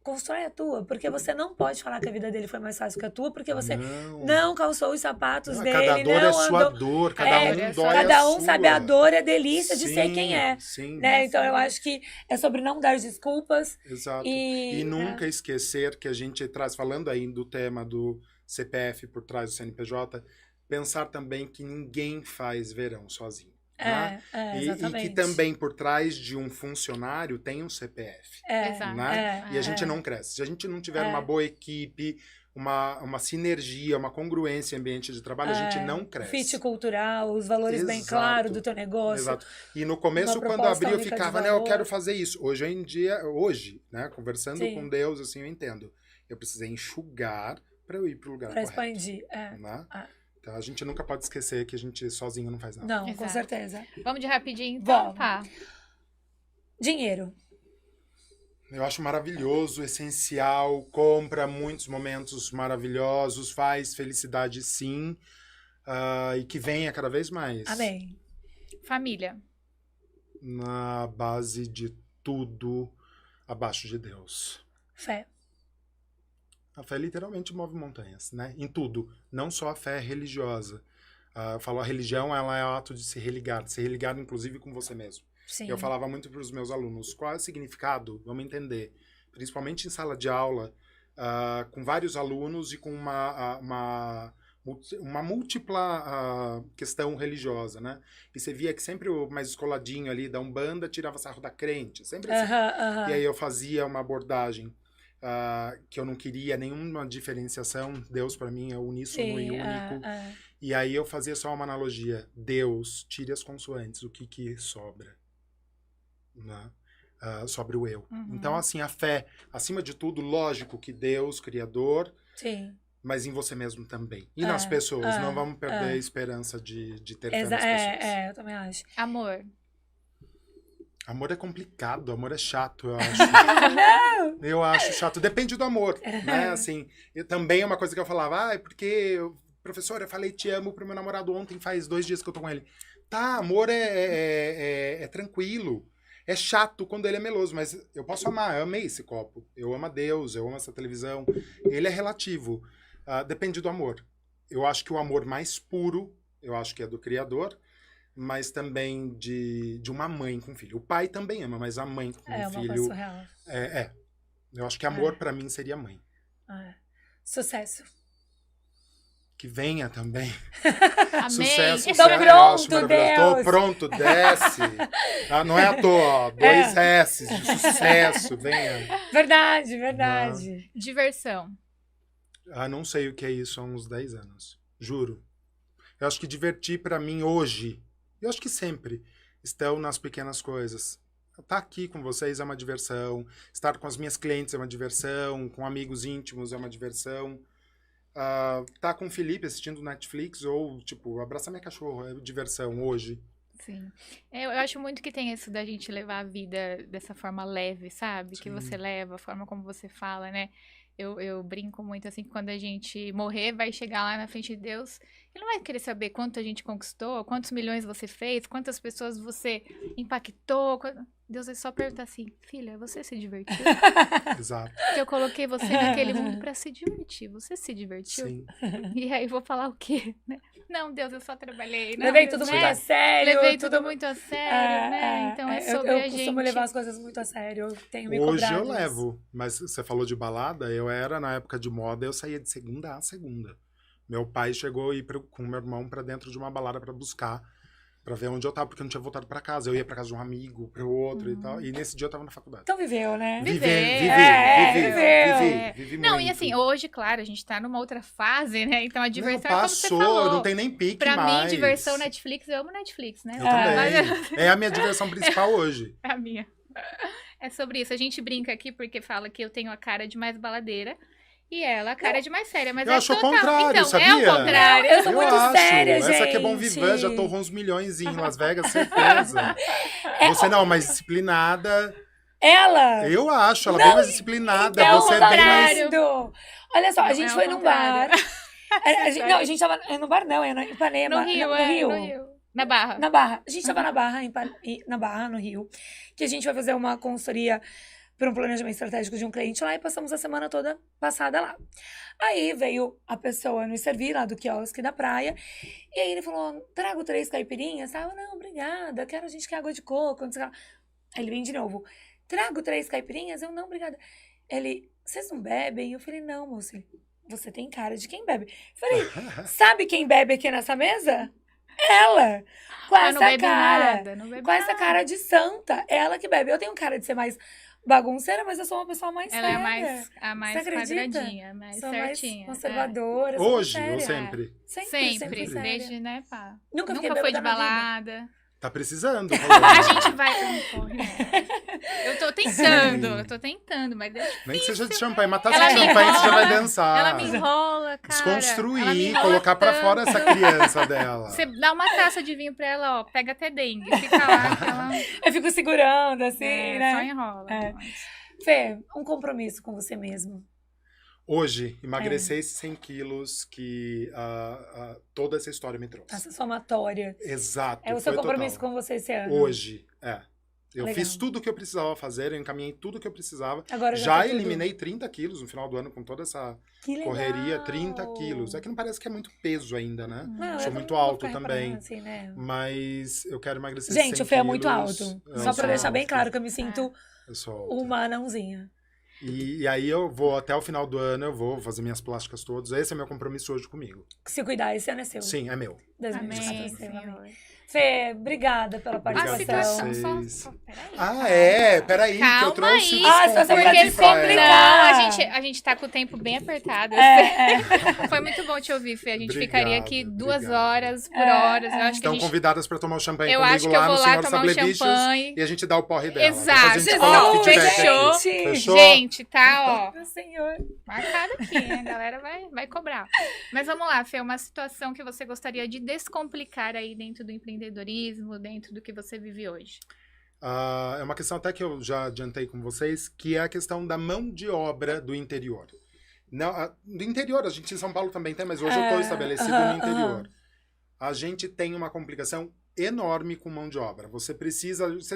Constrói a tua, porque você não pode falar que a vida dele foi mais fácil que a tua, porque você não calçou os sapatos dele, cada dor não é sua dor, cada um dói cada um a sabe a sua. dor e a delícia de ser quem é. Sim. Né? Então eu acho que é sobre não dar desculpas. Exato. E nunca esquecer que a gente traz, falando aí do tema do CPF por trás do CNPJ, pensar também que ninguém faz verão sozinho. Né? E que também por trás de um funcionário tem um CPF. Né? E a gente não cresce. Se a gente não tiver uma boa equipe, uma sinergia, uma congruência em ambiente de trabalho, a gente não cresce. Fit cultural, os valores bem claros do teu negócio. Exato. E no começo, quando eu abri, eu ficava, né, eu quero fazer isso. Hoje, né, conversando com Deus, assim, eu entendo. Eu precisei enxugar para eu ir pro lugar correto. Para expandir. Né? Então, a gente nunca pode esquecer que a gente sozinho não faz nada. Não, com certeza. Vamos de rapidinho, então? Tá. Dinheiro. Eu acho maravilhoso, essencial, compra muitos momentos maravilhosos, faz felicidade sim, e que venha cada vez mais. Amém. Família. Na base de tudo abaixo de Deus. Fé. A fé literalmente move montanhas, né? Em tudo, não só a fé religiosa. Eu falo, a religião ela é o ato de se religar inclusive com você mesmo. Sim. Eu falava muito para os meus alunos, qual é o significado? Vamos entender. Principalmente em sala de aula, com vários alunos e com uma múltipla questão religiosa, né? E você via que sempre o mais escoladinho ali da Umbanda tirava sarro da crente, sempre assim. E aí eu fazia uma abordagem que eu não queria nenhuma diferenciação. Deus, para mim, é uníssono e único. E aí eu fazia só uma analogia. Deus, tire as consoantes, o que sobra? Né? Sobre o eu. Então, assim, a fé, acima de tudo, lógico que Deus, Criador, mas em você mesmo também. E nas pessoas, não vamos perder a esperança de ter fé nas pessoas. Eu também acho. Amor. Amor é complicado, amor é chato, eu acho. Eu acho chato. Depende do amor, né? Assim, também é uma coisa que eu falava, porque, professora, eu falei te amo pro meu namorado ontem, faz 2 dias que eu tô com ele. Tá, amor é tranquilo. É chato quando ele é meloso, mas eu posso amar. Eu amei esse copo. Eu amo a Deus, eu amo essa televisão. Ele é relativo. Depende do amor. Eu acho que o amor mais puro, eu acho que é do Criador, mas também de uma mãe com filho. O pai também ama, mas a mãe com o filho... É uma coisa surreal. Eu acho que amor pra mim seria mãe. Sucesso. Que venha também. Amém. Sucesso, Tô pronto, Deus. Tô pronto, desce. Não é à toa, ó, 2 S de sucesso, venha. Verdade. Diversão. Não sei o que é isso há uns 10 anos. Juro. Eu acho que divertir pra mim hoje, eu acho que sempre, estão nas pequenas coisas. Estar aqui com vocês é uma diversão. Estar com as minhas clientes é uma diversão. Com amigos íntimos é uma diversão. Estar com o Felipe assistindo Netflix ou, tipo, abraçar minha cachorra é diversão hoje. Sim. Eu acho muito que tem isso da gente levar a vida dessa forma leve, sabe? Sim. Que você leva, a forma como você fala, né? Eu brinco muito assim que quando a gente morrer, vai chegar lá na frente de Deus, ele não vai querer saber quanto a gente conquistou, quantos milhões você fez, quantas pessoas você impactou. Deus vai só perguntar assim, filha, você se divertiu? Exato. Porque eu coloquei você naquele mundo pra se divertir. Você se divertiu? Sim. E aí vou falar o quê? Né? Não, Deus, eu só trabalhei. Não, Levei Deus, tudo né? muito a sério. Levei tudo muito a sério, né? Então é sobre eu a gente. costumo levar as coisas muito a sério. Eu tenho me Hoje cobrado eu isso. levo, mas você falou de balada, eu era na época de moda, eu saía de segunda a segunda. Meu pai chegou a ir com meu irmão pra dentro de uma balada pra buscar, pra ver onde eu tava, porque eu não tinha voltado pra casa. Eu ia pra casa de um amigo, pro outro e tal, e nesse dia eu tava na faculdade. Então viveu, né? Vivi Vivi não, muito. e assim, hoje, claro, a gente tá numa outra fase, né? Então a diversão Não, é como você passou, falou. não tem nem pique Pra mais. mim, diversão Netflix, eu amo Netflix, né? Eu também. É a minha diversão principal hoje. É a minha. É sobre isso. A gente brinca aqui porque fala que eu tenho a cara de mais baladeira e ela a cara de mais séria. Mas Eu é acho o total. contrário, Então, sabia? é o contrário. Eu sou muito séria, gente. Essa aqui é Bom Vivan, já torrou uns milhões em Las Vegas, certeza. Você não, mais disciplinada. Ela? Eu acho, ela bem mais disciplinada. Então, Você é bem mais... Olha só, a Não, gente é foi o num bar. contrário. Não, a gente tava no bar, não, é no Ipanema. No Rio, no Rio. Na Barra. Na Barra. A gente tava na Barra, na Barra, no Rio, que a gente vai fazer uma consultoria para um planejamento estratégico de um cliente lá e passamos a semana toda passada lá. Aí veio a pessoa nos servir lá do quiosque da praia e aí ele falou, trago 3 caipirinhas? Tá? Eu, não, obrigada, a gente quer água de coco. Não sei o que lá. Aí ele vem de novo, trago 3 caipirinhas? Eu, não, obrigada. Ele, vocês não bebem? Eu falei, não, moço, você tem cara de quem bebe. Eu falei, sabe quem bebe aqui nessa mesa? Ela, com essa cara, com essa cara de santa, ela que bebe. Eu tenho cara de ser mais bagunceira, mas eu sou uma pessoa mais Ela séria. é a mais Você acredita? quadradinha, mais Sou certinha. mais conservadora. sou Hoje séria. ou sempre? Sempre, séria. desde, né, pá. Nunca fiquei foi de bêbada na vida. balada. Tá precisando. A gente vai... Eu tô tentando, mas é Nem que seja de champanhe, matar Ela essa me champanhe, você já vai enrola, dançar. Ela me enrola, cara. Ela me Desconstruir, enrola colocar pra tanto. fora essa criança dela. Você dá uma taça de vinho pra ela, ó, pega até dengue, fica lá que ela... Eu fico segurando, assim, Só né? enrola. É. Fê, um compromisso com você mesmo. Hoje, emagrecer esses 100 quilos que toda essa história me trouxe. Essa somatória. Exato. É o seu foi compromisso total. com você esse ano. Hoje, Eu Legal. fiz tudo o que eu precisava fazer, eu encaminhei tudo o que eu precisava. Agora Já tá tudo. eliminei 30 quilos no final do ano com toda essa Que legal. correria, 30 quilos. É que não parece que é muito peso ainda, né? Não, Sou eu muito não vou alto ficar também. reparando assim, né? Mas eu quero emagrecer Gente, 100 o Fê é muito quilos. alto. Eu Só pra sou deixar bem alto. claro que eu me sinto Eu sou alto. uma anãozinha. E aí eu vou, até o final do ano, eu vou fazer minhas plásticas todas. Esse é meu compromisso hoje comigo. Se cuidar, esse ano é seu. Sim, é meu. 2024 Amém, é seu, Senhor. amém. Fê, obrigada pela A Obrigado participação. situação, vocês. só peraí. peraí, que eu Calma trouxe aí. os Ah, situação convites porque pra sempre ela. Não, a gente tá com o tempo bem apertado. É. Foi muito bom te ouvir, Fê. A gente Obrigado, ficaria aqui 2 obrigado. horas por horas. Eu acho que Estão a gente... convidadas para tomar um champanhe Eu comigo acho que eu lá vou no lá Senhor tomar um Sablebichos champanhe. e a gente dá o porre dela. Exato. Depois a gente Jesus, coloca o feedback fechou. aqui. Fechou? Gente, tá, ó. Meu senhor. Marcado aqui, né? A galera vai cobrar. Mas vamos lá, Fê, uma situação que você gostaria de descomplicar aí dentro do empreendedorismo, dentro do que você vive hoje. É uma questão até que eu já adiantei com vocês, que é a questão da mão de obra do interior. Não, do interior, a gente em São Paulo também tem, mas hoje eu estou estabelecido no interior. A gente tem uma complicação enorme com mão de obra. Você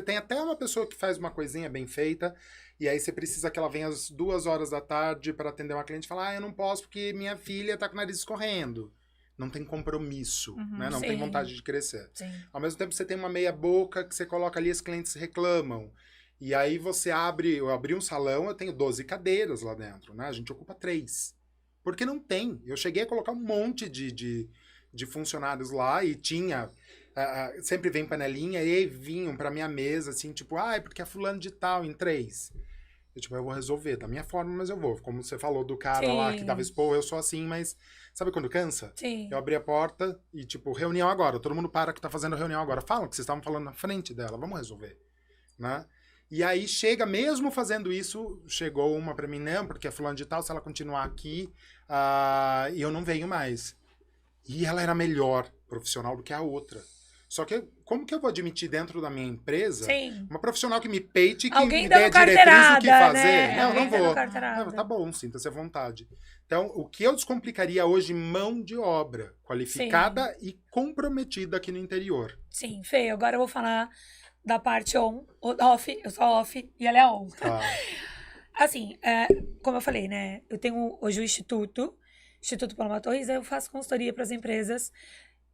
tem até uma pessoa que faz uma coisinha bem feita, e aí você precisa que ela venha às 2 horas da tarde para atender uma cliente e falar, eu não posso porque minha filha tá com o nariz escorrendo. Não tem compromisso, né? Não tem vontade de crescer. Sim. Ao mesmo tempo, você tem uma meia boca que você coloca ali, os clientes reclamam. E aí eu abri um salão, eu tenho 12 cadeiras lá dentro, né? A gente ocupa 3. Porque não tem. Eu cheguei a colocar um monte de funcionários lá e tinha... sempre vem panelinha e aí vinham pra minha mesa, assim, tipo, porque é fulano de tal em 3. Eu vou resolver da minha forma, mas eu vou. Como você falou do cara lá que dava expor, eu sou assim, mas sabe quando cansa? Sim. Eu abri a porta e, tipo, reunião agora. Todo mundo para que tá fazendo reunião agora. Falam que vocês estavam falando na frente dela, vamos resolver, né? E aí chega, mesmo fazendo isso, chegou uma pra mim, não, porque é fulano de tal, se ela continuar aqui, e eu não venho mais. E ela era melhor profissional do que a outra. Só que, como que eu vou admitir dentro da minha empresa uma profissional que me peite, que alguém me dê a diretriz do que fazer? Né? Não vou. Não, tá bom, sinta-se à vontade. Então, o que eu descomplicaria hoje, mão de obra qualificada e comprometida aqui no interior. Sim, Fê, agora eu vou falar da parte off, eu sou off e ela é on. Tá. Assim, como eu falei, né, eu tenho hoje o Instituto Paloma Torres, eu faço consultoria para as empresas.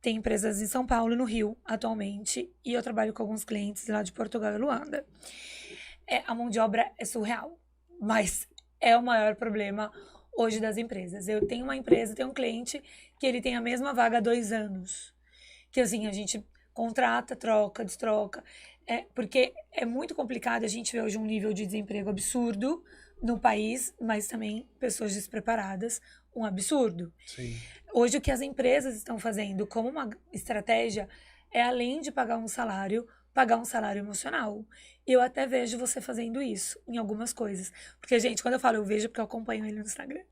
Tem empresas em São Paulo e no Rio, atualmente, e eu trabalho com alguns clientes lá de Portugal e Luanda. A mão de obra é surreal, mas é o maior problema hoje das empresas. Eu tenho uma empresa, tenho um cliente que ele tem a mesma vaga há 2 anos. Que assim, a gente contrata, troca, destroca. Porque é muito complicado, a gente vê hoje um nível de desemprego absurdo no país, mas também pessoas despreparadas, um absurdo. Sim. Hoje, o que as empresas estão fazendo como uma estratégia é, além de pagar um salário emocional. Eu até vejo você fazendo isso em algumas coisas. Porque, gente, quando eu falo eu vejo, porque eu acompanho ele no Instagram,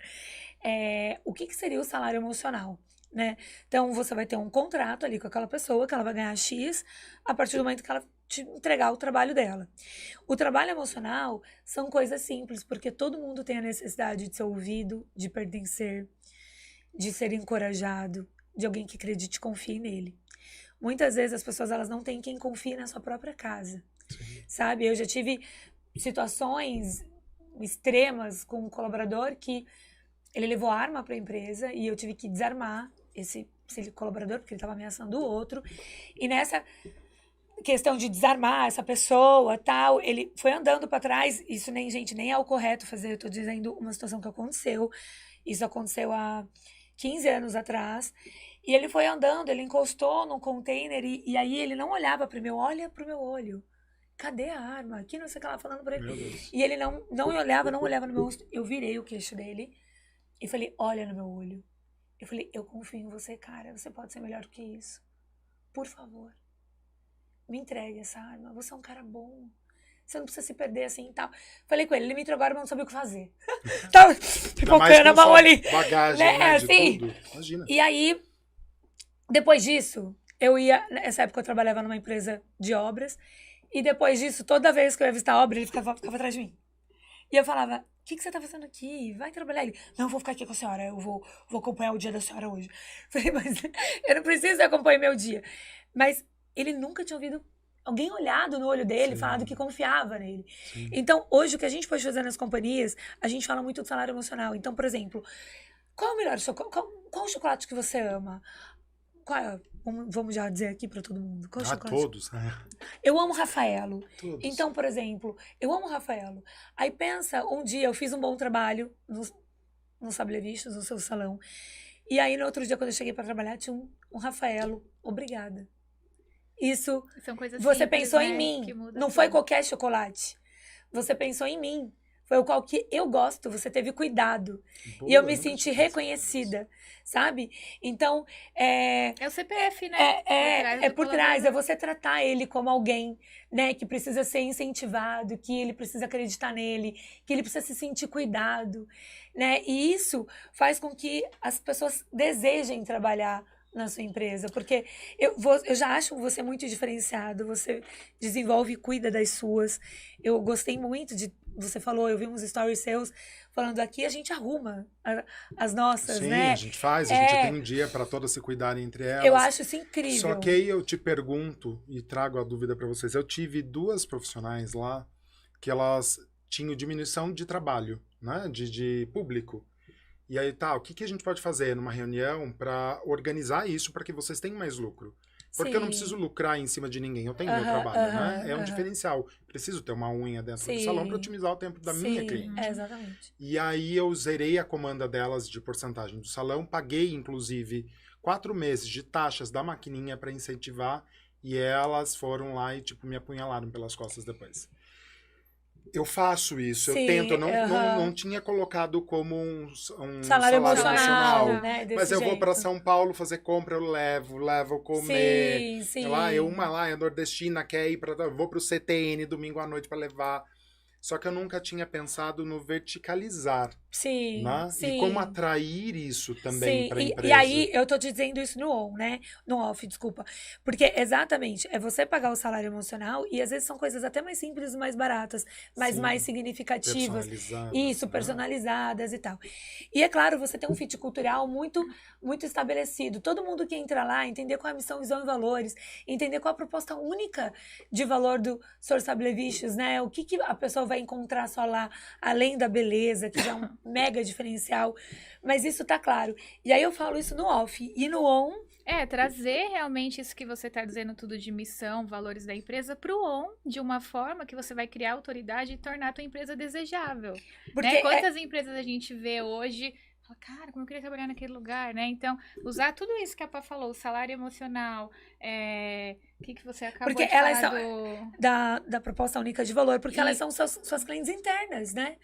o que seria o salário emocional? Né? Então, você vai ter um contrato ali com aquela pessoa, que ela vai ganhar X, a partir do momento que ela te entregar o trabalho dela. O trabalho emocional são coisas simples, porque todo mundo tem a necessidade de ser ouvido, de pertencer, de ser encorajado, de alguém que acredite e confie nele. Muitas vezes as pessoas elas não têm quem confie na sua própria casa. Sim. Sabe? Eu já tive situações extremas com um colaborador que ele levou arma para a empresa e eu tive que desarmar esse colaborador porque ele estava ameaçando o outro. E nessa questão de desarmar essa pessoa, tal, ele foi andando para trás. Isso nem é o correto fazer. Eu tô dizendo uma situação que aconteceu. Isso aconteceu há 15 anos atrás. E ele foi andando, ele encostou num container e aí ele não olhava para mim. Olha pro meu olho. Cadê a arma? Aqui não sei o que ela falando para ele. E ele não olhava no meu rosto. Eu virei o queixo dele e falei, olha no meu olho. Eu falei, eu confio em você, cara. Você pode ser melhor do que isso. Por favor. Me entregue essa arma. Você é um cara bom. Você não precisa se perder assim e tal. Falei com ele, ele me entregou a arma, eu não sabia o que fazer. Tava pipocando a mão ali. Bagagem, né? De assim, tudo. Imagina. E aí, depois disso, nessa época eu trabalhava numa empresa de obras. E depois disso, toda vez que eu ia visitar a obra, ele ficava atrás de mim. E eu falava, o que você tá fazendo aqui? Vai trabalhar. Ele, não, eu vou ficar aqui com a senhora, eu vou acompanhar o dia da senhora hoje. Falei, mas eu não preciso acompanhar meu dia. Mas ele nunca tinha ouvido alguém olhado no olho dele, falado que confiava nele. Sim. Então, hoje, o que a gente pode fazer nas companhias, a gente fala muito do salário emocional. Então, por exemplo, qual é o melhor chocolate? Qual o chocolate que você ama? Qual é? Vamos já dizer aqui pra todo mundo. Qual chocolate? Todos, né? Eu amo Rafaelo. Todos. Então, por exemplo, eu amo Rafaelo. Aí pensa, um dia eu fiz um bom trabalho no Sablevistos, no seu salão. E aí, no outro dia, quando eu cheguei pra trabalhar, tinha um Rafaelo. Obrigada. Isso, são coisas você simples, pensou né, em mim. Não tudo. foi qualquer chocolate. Você pensou em mim. Foi o qual que eu gosto. Você teve cuidado. Boa, e eu me senti reconhecida, sabe? Então, é o CPF, né? É por trás. É você tratar ele como alguém, né? Que precisa ser incentivado, que ele precisa acreditar nele, que ele precisa se sentir cuidado, né? E isso faz com que as pessoas desejem trabalhar na sua empresa, porque eu já acho você muito diferenciado, você desenvolve e cuida das suas. Eu gostei muito de, você falou, eu vi uns stories seus falando aqui, a gente arruma as nossas, sim, né? A gente faz, a gente tem um dia para todas se cuidarem entre elas. Eu acho isso incrível. Só que aí eu te pergunto e trago a dúvida para vocês. Eu tive 2 profissionais lá que elas tinham diminuição de trabalho, né? De público. E aí, o que a gente pode fazer numa reunião para organizar isso para que vocês tenham mais lucro? Porque eu não preciso lucrar em cima de ninguém, eu tenho meu trabalho, né? É um diferencial. Preciso ter uma unha dentro do salão para otimizar o tempo da minha cliente. Exatamente. E aí eu zerei a comanda delas de porcentagem do salão, paguei, inclusive, 4 meses de taxas da maquininha para incentivar, e elas foram lá e, tipo, me apunhalaram pelas costas depois. Eu faço isso, eu tento, eu não tinha colocado como um salário emocional, né? Mas eu vou para São Paulo fazer compra, eu levo comer. Sim. Uma lá é nordestina, quer ir vou pro CTN domingo à noite para levar. Só que eu nunca tinha pensado no verticalizar. Sim, né? sim. E como atrair isso também para a empresa. E aí, eu tô te dizendo isso no on, né? No off, desculpa. Porque, exatamente, é você pagar o salário emocional e às vezes são coisas até mais simples e mais baratas, mas mais significativas. Isso, personalizadas e tal. E é claro, você tem um fit cultural muito, muito estabelecido. Todo mundo que entra lá, entender qual é a missão, visão e valores, entender qual a proposta única de valor do Sor Sablevichos, né? O que a pessoa vai encontrar só lá, além da beleza, que já é um mega diferencial, mas isso tá claro. E aí eu falo isso no off. E no on... trazer realmente isso que você tá dizendo tudo de missão, valores da empresa pro on, de uma forma que você vai criar autoridade e tornar a tua empresa desejável. Porque né? Quantas empresas a gente vê hoje... Fala, cara, como eu queria trabalhar naquele lugar, né? Então, usar tudo isso que a Pá falou, o salário emocional, o que você acabou porque de falar elas são da proposta única de valor, porque elas são suas clientes internas, né?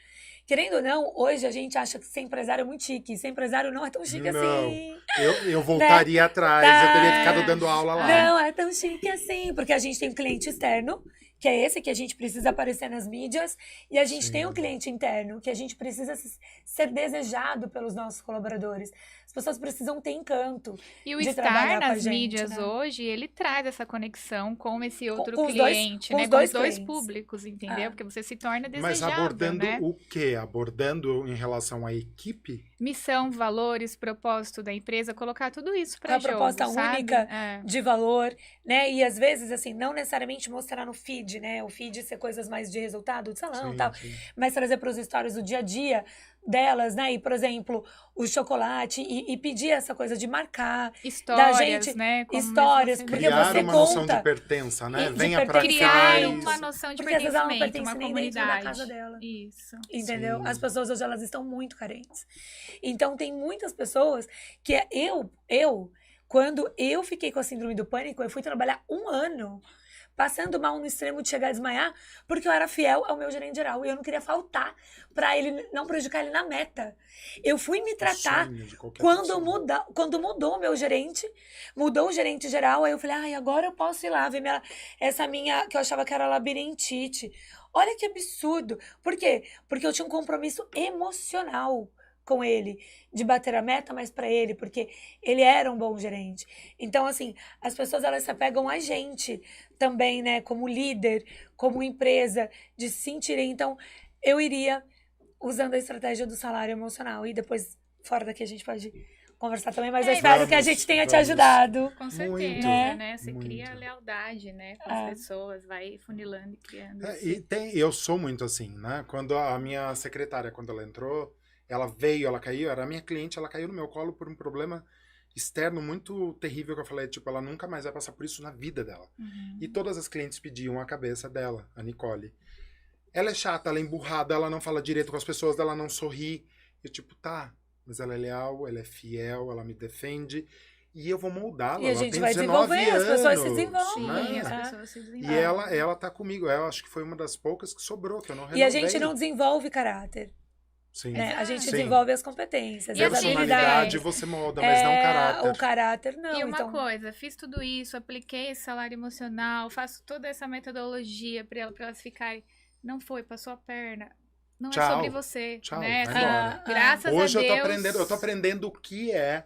Querendo ou não, hoje a gente acha que ser empresário é muito chique. Ser empresário não é tão chique assim. Eu voltaria atrás, eu teria ficado dando aula lá. Não é tão chique assim, porque a gente tem um cliente externo, que é esse que a gente precisa aparecer nas mídias, e a gente tem um cliente interno, que a gente precisa ser desejado pelos nossos colaboradores. As pessoas precisam ter encanto. E o estar nas mídias hoje, ele traz essa conexão com esse outro cliente, né? Com os dois públicos, entendeu? Porque você se torna desejável, mas abordando né? o quê? Abordando em relação à equipe? Missão, valores, propósito da empresa, colocar tudo isso para jogo, proposta única de valor, né? E às vezes, assim, não necessariamente mostrar no feed, né? O feed ser coisas mais de resultado, de salão e tal. Mas trazer para os stories do dia a dia delas, né? E, por exemplo, o chocolate e pedir essa coisa de marcar. Histórias, da gente, né? Histórias, porque criar você uma conta... noção de pertença, né? Venha pra cá. Criar uma noção de pertencimento, ela não pertence uma nem comunidade. dentro da casa dela. Isso. Entendeu? As pessoas hoje, elas estão muito carentes. Então, tem muitas pessoas que quando eu fiquei com a síndrome do pânico, eu fui trabalhar 1 ano passando mal no extremo de chegar a desmaiar, porque eu era fiel ao meu gerente geral e eu não queria faltar para ele não prejudicar ele na meta. Eu fui me tratar quando mudou o meu gerente, mudou o gerente geral, aí eu falei, agora eu posso ir lá ver essa minha, que eu achava que era labirintite. Olha que absurdo. Por quê? Porque eu tinha um compromisso emocional com ele, de bater a meta, mas para ele, porque ele era um bom gerente. Então, assim, as pessoas, elas se apegam a gente também, né, como líder, como empresa, de se sentirem. Então, eu iria usando a estratégia do salário emocional, e depois, fora daqui, a gente pode conversar também, mas eu espero que a gente tenha te ajudado. Com certeza, né? Você cria lealdade, né, com as pessoas, vai funilando e criando. Eu sou muito assim, né? Quando a minha secretária, quando ela entrou, ela caiu, era a minha cliente, ela caiu no meu colo por um problema externo muito terrível que eu falei, tipo, ela nunca mais vai passar por isso na vida dela. E todas as clientes pediam a cabeça dela, a Nicole. Ela é chata, ela é emburrada, ela não fala direito com as pessoas, ela não sorri. Eu, tipo, mas ela é leal, ela é fiel, ela me defende. E eu vou moldá-la. E a gente vai desenvolver, as pessoas se desenvolvem. Sim, as pessoas se desenvolvem. E ela tá comigo, eu acho que foi uma das poucas que sobrou, que eu não renovei. E a gente não desenvolve caráter. Sim. A gente desenvolve as competências. E a personalidade você molda, mas não o caráter. O caráter não. E uma coisa, fiz tudo isso, apliquei esse salário emocional, faço toda essa metodologia para elas ficarem. Não foi, passou a perna. Não é sobre você. Tchau, né? vai embora. Graças Hoje a Deus. eu tô aprendendo o que é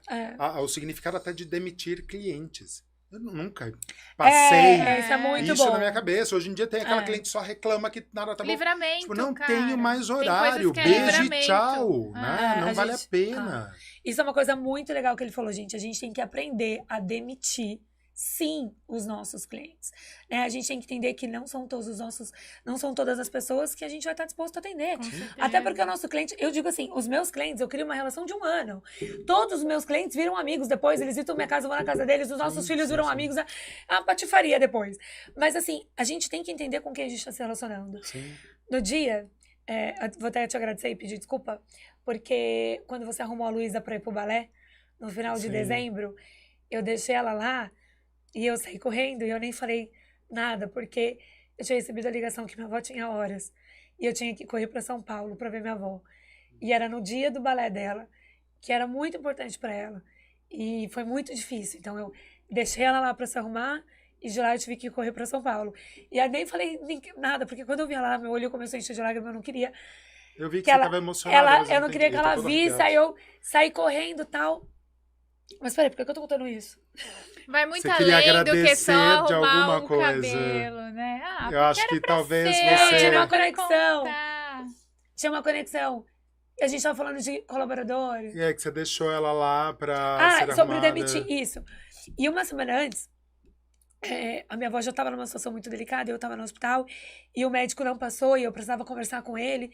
o significado até de demitir clientes. Eu nunca passei isso é muito isso bom. na minha cabeça. Hoje em dia tem aquela cliente que só reclama que nada tá bom. Livramento, tipo, não cara. tenho mais horário. Beijo e tchau. Né? Não vale a pena. Isso é uma coisa muito legal que ele falou, gente. A gente tem que aprender a demitir sim, os nossos clientes. Né? A gente tem que entender que não são todas as pessoas que a gente vai estar disposto a atender. Até porque o nosso cliente, eu digo assim, os meus clientes, eu crio uma relação de 1 ano. Todos os meus clientes viram amigos depois, eles visitam minha casa, eu vou na casa deles, os nossos filhos viram amigos, a patifaria depois. Mas assim, a gente tem que entender com quem a gente está se relacionando. Sim. No dia, vou até te agradecer e pedir desculpa, porque quando você arrumou a Luísa para ir pro balé, no final de dezembro, eu deixei ela lá, e eu saí correndo e eu nem falei nada, porque eu tinha recebido a ligação que minha avó tinha horas. E eu tinha que correr para São Paulo para ver minha avó. E era no dia do balé dela, que era muito importante para ela. E foi muito difícil. Então eu deixei ela lá para se arrumar e de lá eu tive que correr para São Paulo. E aí nem falei nada, porque quando eu vi ela lá, meu olho começou a encher de lágrimas, eu não queria. Eu vi que você estava emocionada. Eu não queria que ela visse, aí eu saí correndo e tal. Mas peraí, por que eu tô contando isso? Vai muito você queria além do que só arrumar de alguma um coisa. cabelo, né? Eu acho que talvez ser, você... Tinha uma conexão. Contar. Tinha uma conexão. E a gente tava falando de colaboradores. E é que você deixou ela lá pra ser sobre arrumada. demitir, isso. E uma semana antes, a minha avó já tava numa situação muito delicada, eu tava no hospital, e o médico não passou, e eu precisava conversar com ele.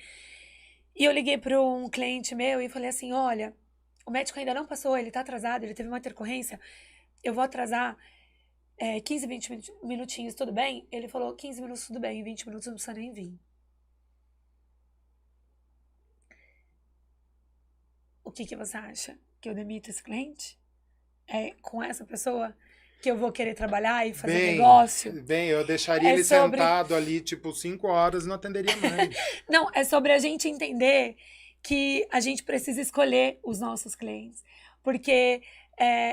E eu liguei para um cliente meu e falei assim, olha, o médico ainda não passou, ele tá atrasado, ele teve uma intercorrência, eu vou atrasar 15, 20 minutinhos, tudo bem? Ele falou, 15 minutos tudo bem, 20 minutos não precisa nem vir. O que você acha? Que eu demito esse cliente? É com essa pessoa que eu vou querer trabalhar e fazer negócio? Bem, eu deixaria ele sentado ali, tipo, 5 horas e não atenderia mais. Não, é sobre a gente entender que a gente precisa escolher os nossos clientes. Porque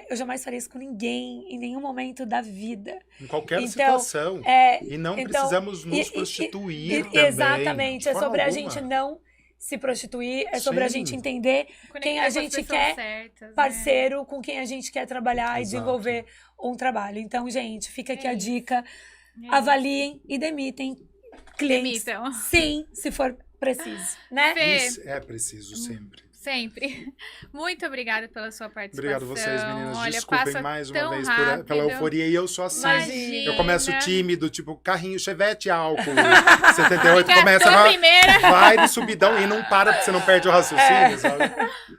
eu jamais faria isso com ninguém, em nenhum momento da vida. Em qualquer situação. E não precisamos nos prostituir também. Exatamente, é sobre a gente não se prostituir, é sobre a gente entender quem a gente quer certas, parceiro, com quem a gente quer trabalhar e desenvolver um trabalho. Então, gente, fica aqui a dica. Avaliem e demitem clientes. Sim, se for preciso, né? Isso é preciso sempre. Sempre. Muito obrigada pela sua participação. Obrigado vocês, meninas. Olha, desculpem mais uma vez pela euforia. E eu sou assim. Imagina. Eu começo tímido, tipo, carrinho, Chevette álcool. 78 começa vai de subidão e não para porque você não perde o raciocínio, sabe?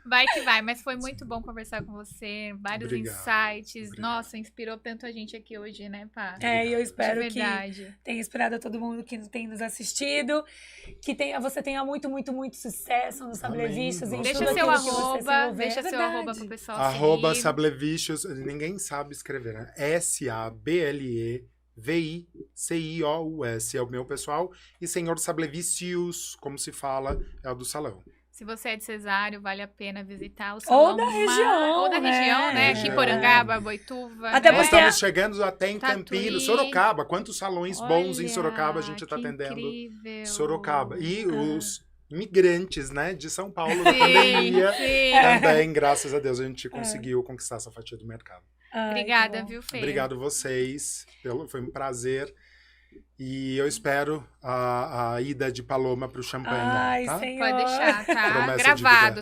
Vai que vai. Mas foi muito bom conversar com você. Vários insights. Obrigado. Nossa, inspirou tanto a gente aqui hoje, né, Pá? E eu espero que tenha inspirado a todo mundo que tem nos assistido. Que você tenha muito, muito, muito sucesso nos Sablevistas. Deixa seu arroba, seu arroba pro pessoal arroba Sableviscios, ninguém sabe escrever, né? Sablevicious é o meu pessoal. E Senhor Sableviscios, como se fala, é o do salão. Se você é de Cesário, vale a pena visitar o salão. Ou da região, né? Aqui Porangaba, Boituva. Até nós estamos chegando até em Campinas, Sorocaba. Quantos salões bons em Sorocaba a gente está atendendo? Incrível. Sorocaba. E os imigrantes, né, de São Paulo da pandemia. Também, graças a Deus, a gente conseguiu conquistar essa fatia do mercado. Obrigada, viu, Fê? Obrigado vocês. Foi um prazer. E eu espero a ida de Paloma pro champanhe. Tá? Senhor. Pode deixar,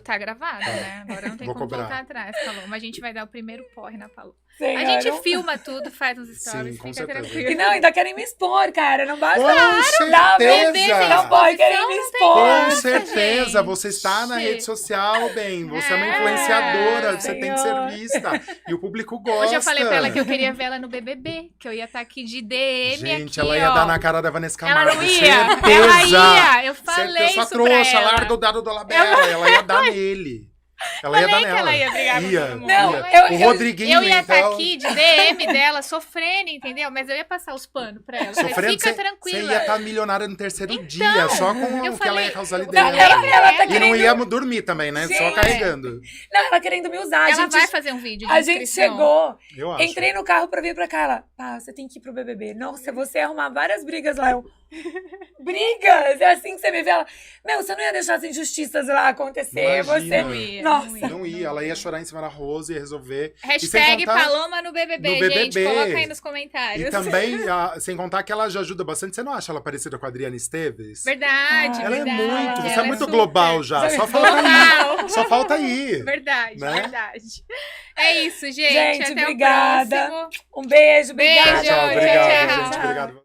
tá gravado, né? Agora não tem como voltar atrás, Paloma. A gente vai dar o primeiro porre na Paloma. Senhor, a gente filma tudo, faz uns stories, fica tranquilo. E não, ainda querem me expor, cara. Não basta dar não pode querer me expor. Com certeza, você está na rede social, bem. Você é uma influenciadora, você tem que ser vista. E o público gosta. Hoje eu falei pra ela que eu queria ver ela no BBB, que eu ia estar aqui de DM. Gente, aqui, ela ia dar na cara da Vanessa Camargo. Ela não ia. Ela ia. Eu falei isso pra ela. Trouxa, larga o dado do Labela. Ela ia dar nele. Ela ia dar nela. Ela ia brigar com todo mundo. Não, o Rodriguinho, eu ia estar aqui de DM dela, sofrendo, entendeu? Mas eu ia passar os panos pra ela. Sofrendo, fica tranquila. Você ia estar milionária no terceiro dia, só com o que ela ia causar ali dentro. Ela e não ia dormir também, né? Sim, só carregando. Não, ela querendo me usar. Ela vai fazer um vídeo de A gente chegou, eu acho. entrei no carro pra vir pra cá. Ela, você tem que ir pro BBB. Não, se você arrumar várias brigas lá, brigas. É assim que você me vê. Ela, meu, você não ia deixar as injustiças lá acontecer. Imagina. Você. Nossa. Não ia. Ela ia chorar em cima da Rose e ia resolver. Hashtag Paloma no BBB, gente. Coloca aí nos comentários. E também, sem contar que ela já ajuda bastante. Você não acha ela parecida com a Adriana Esteves? Verdade, ela verdade. é muito. Você Ela é muito super global já. Só falta aí. Só falta aí. Verdade, né? verdade. É isso, gente. Gente, até obrigada. o próximo. Um beijo, obrigada. Beijo, Tchau, obrigado, tchau. gente. Obrigado.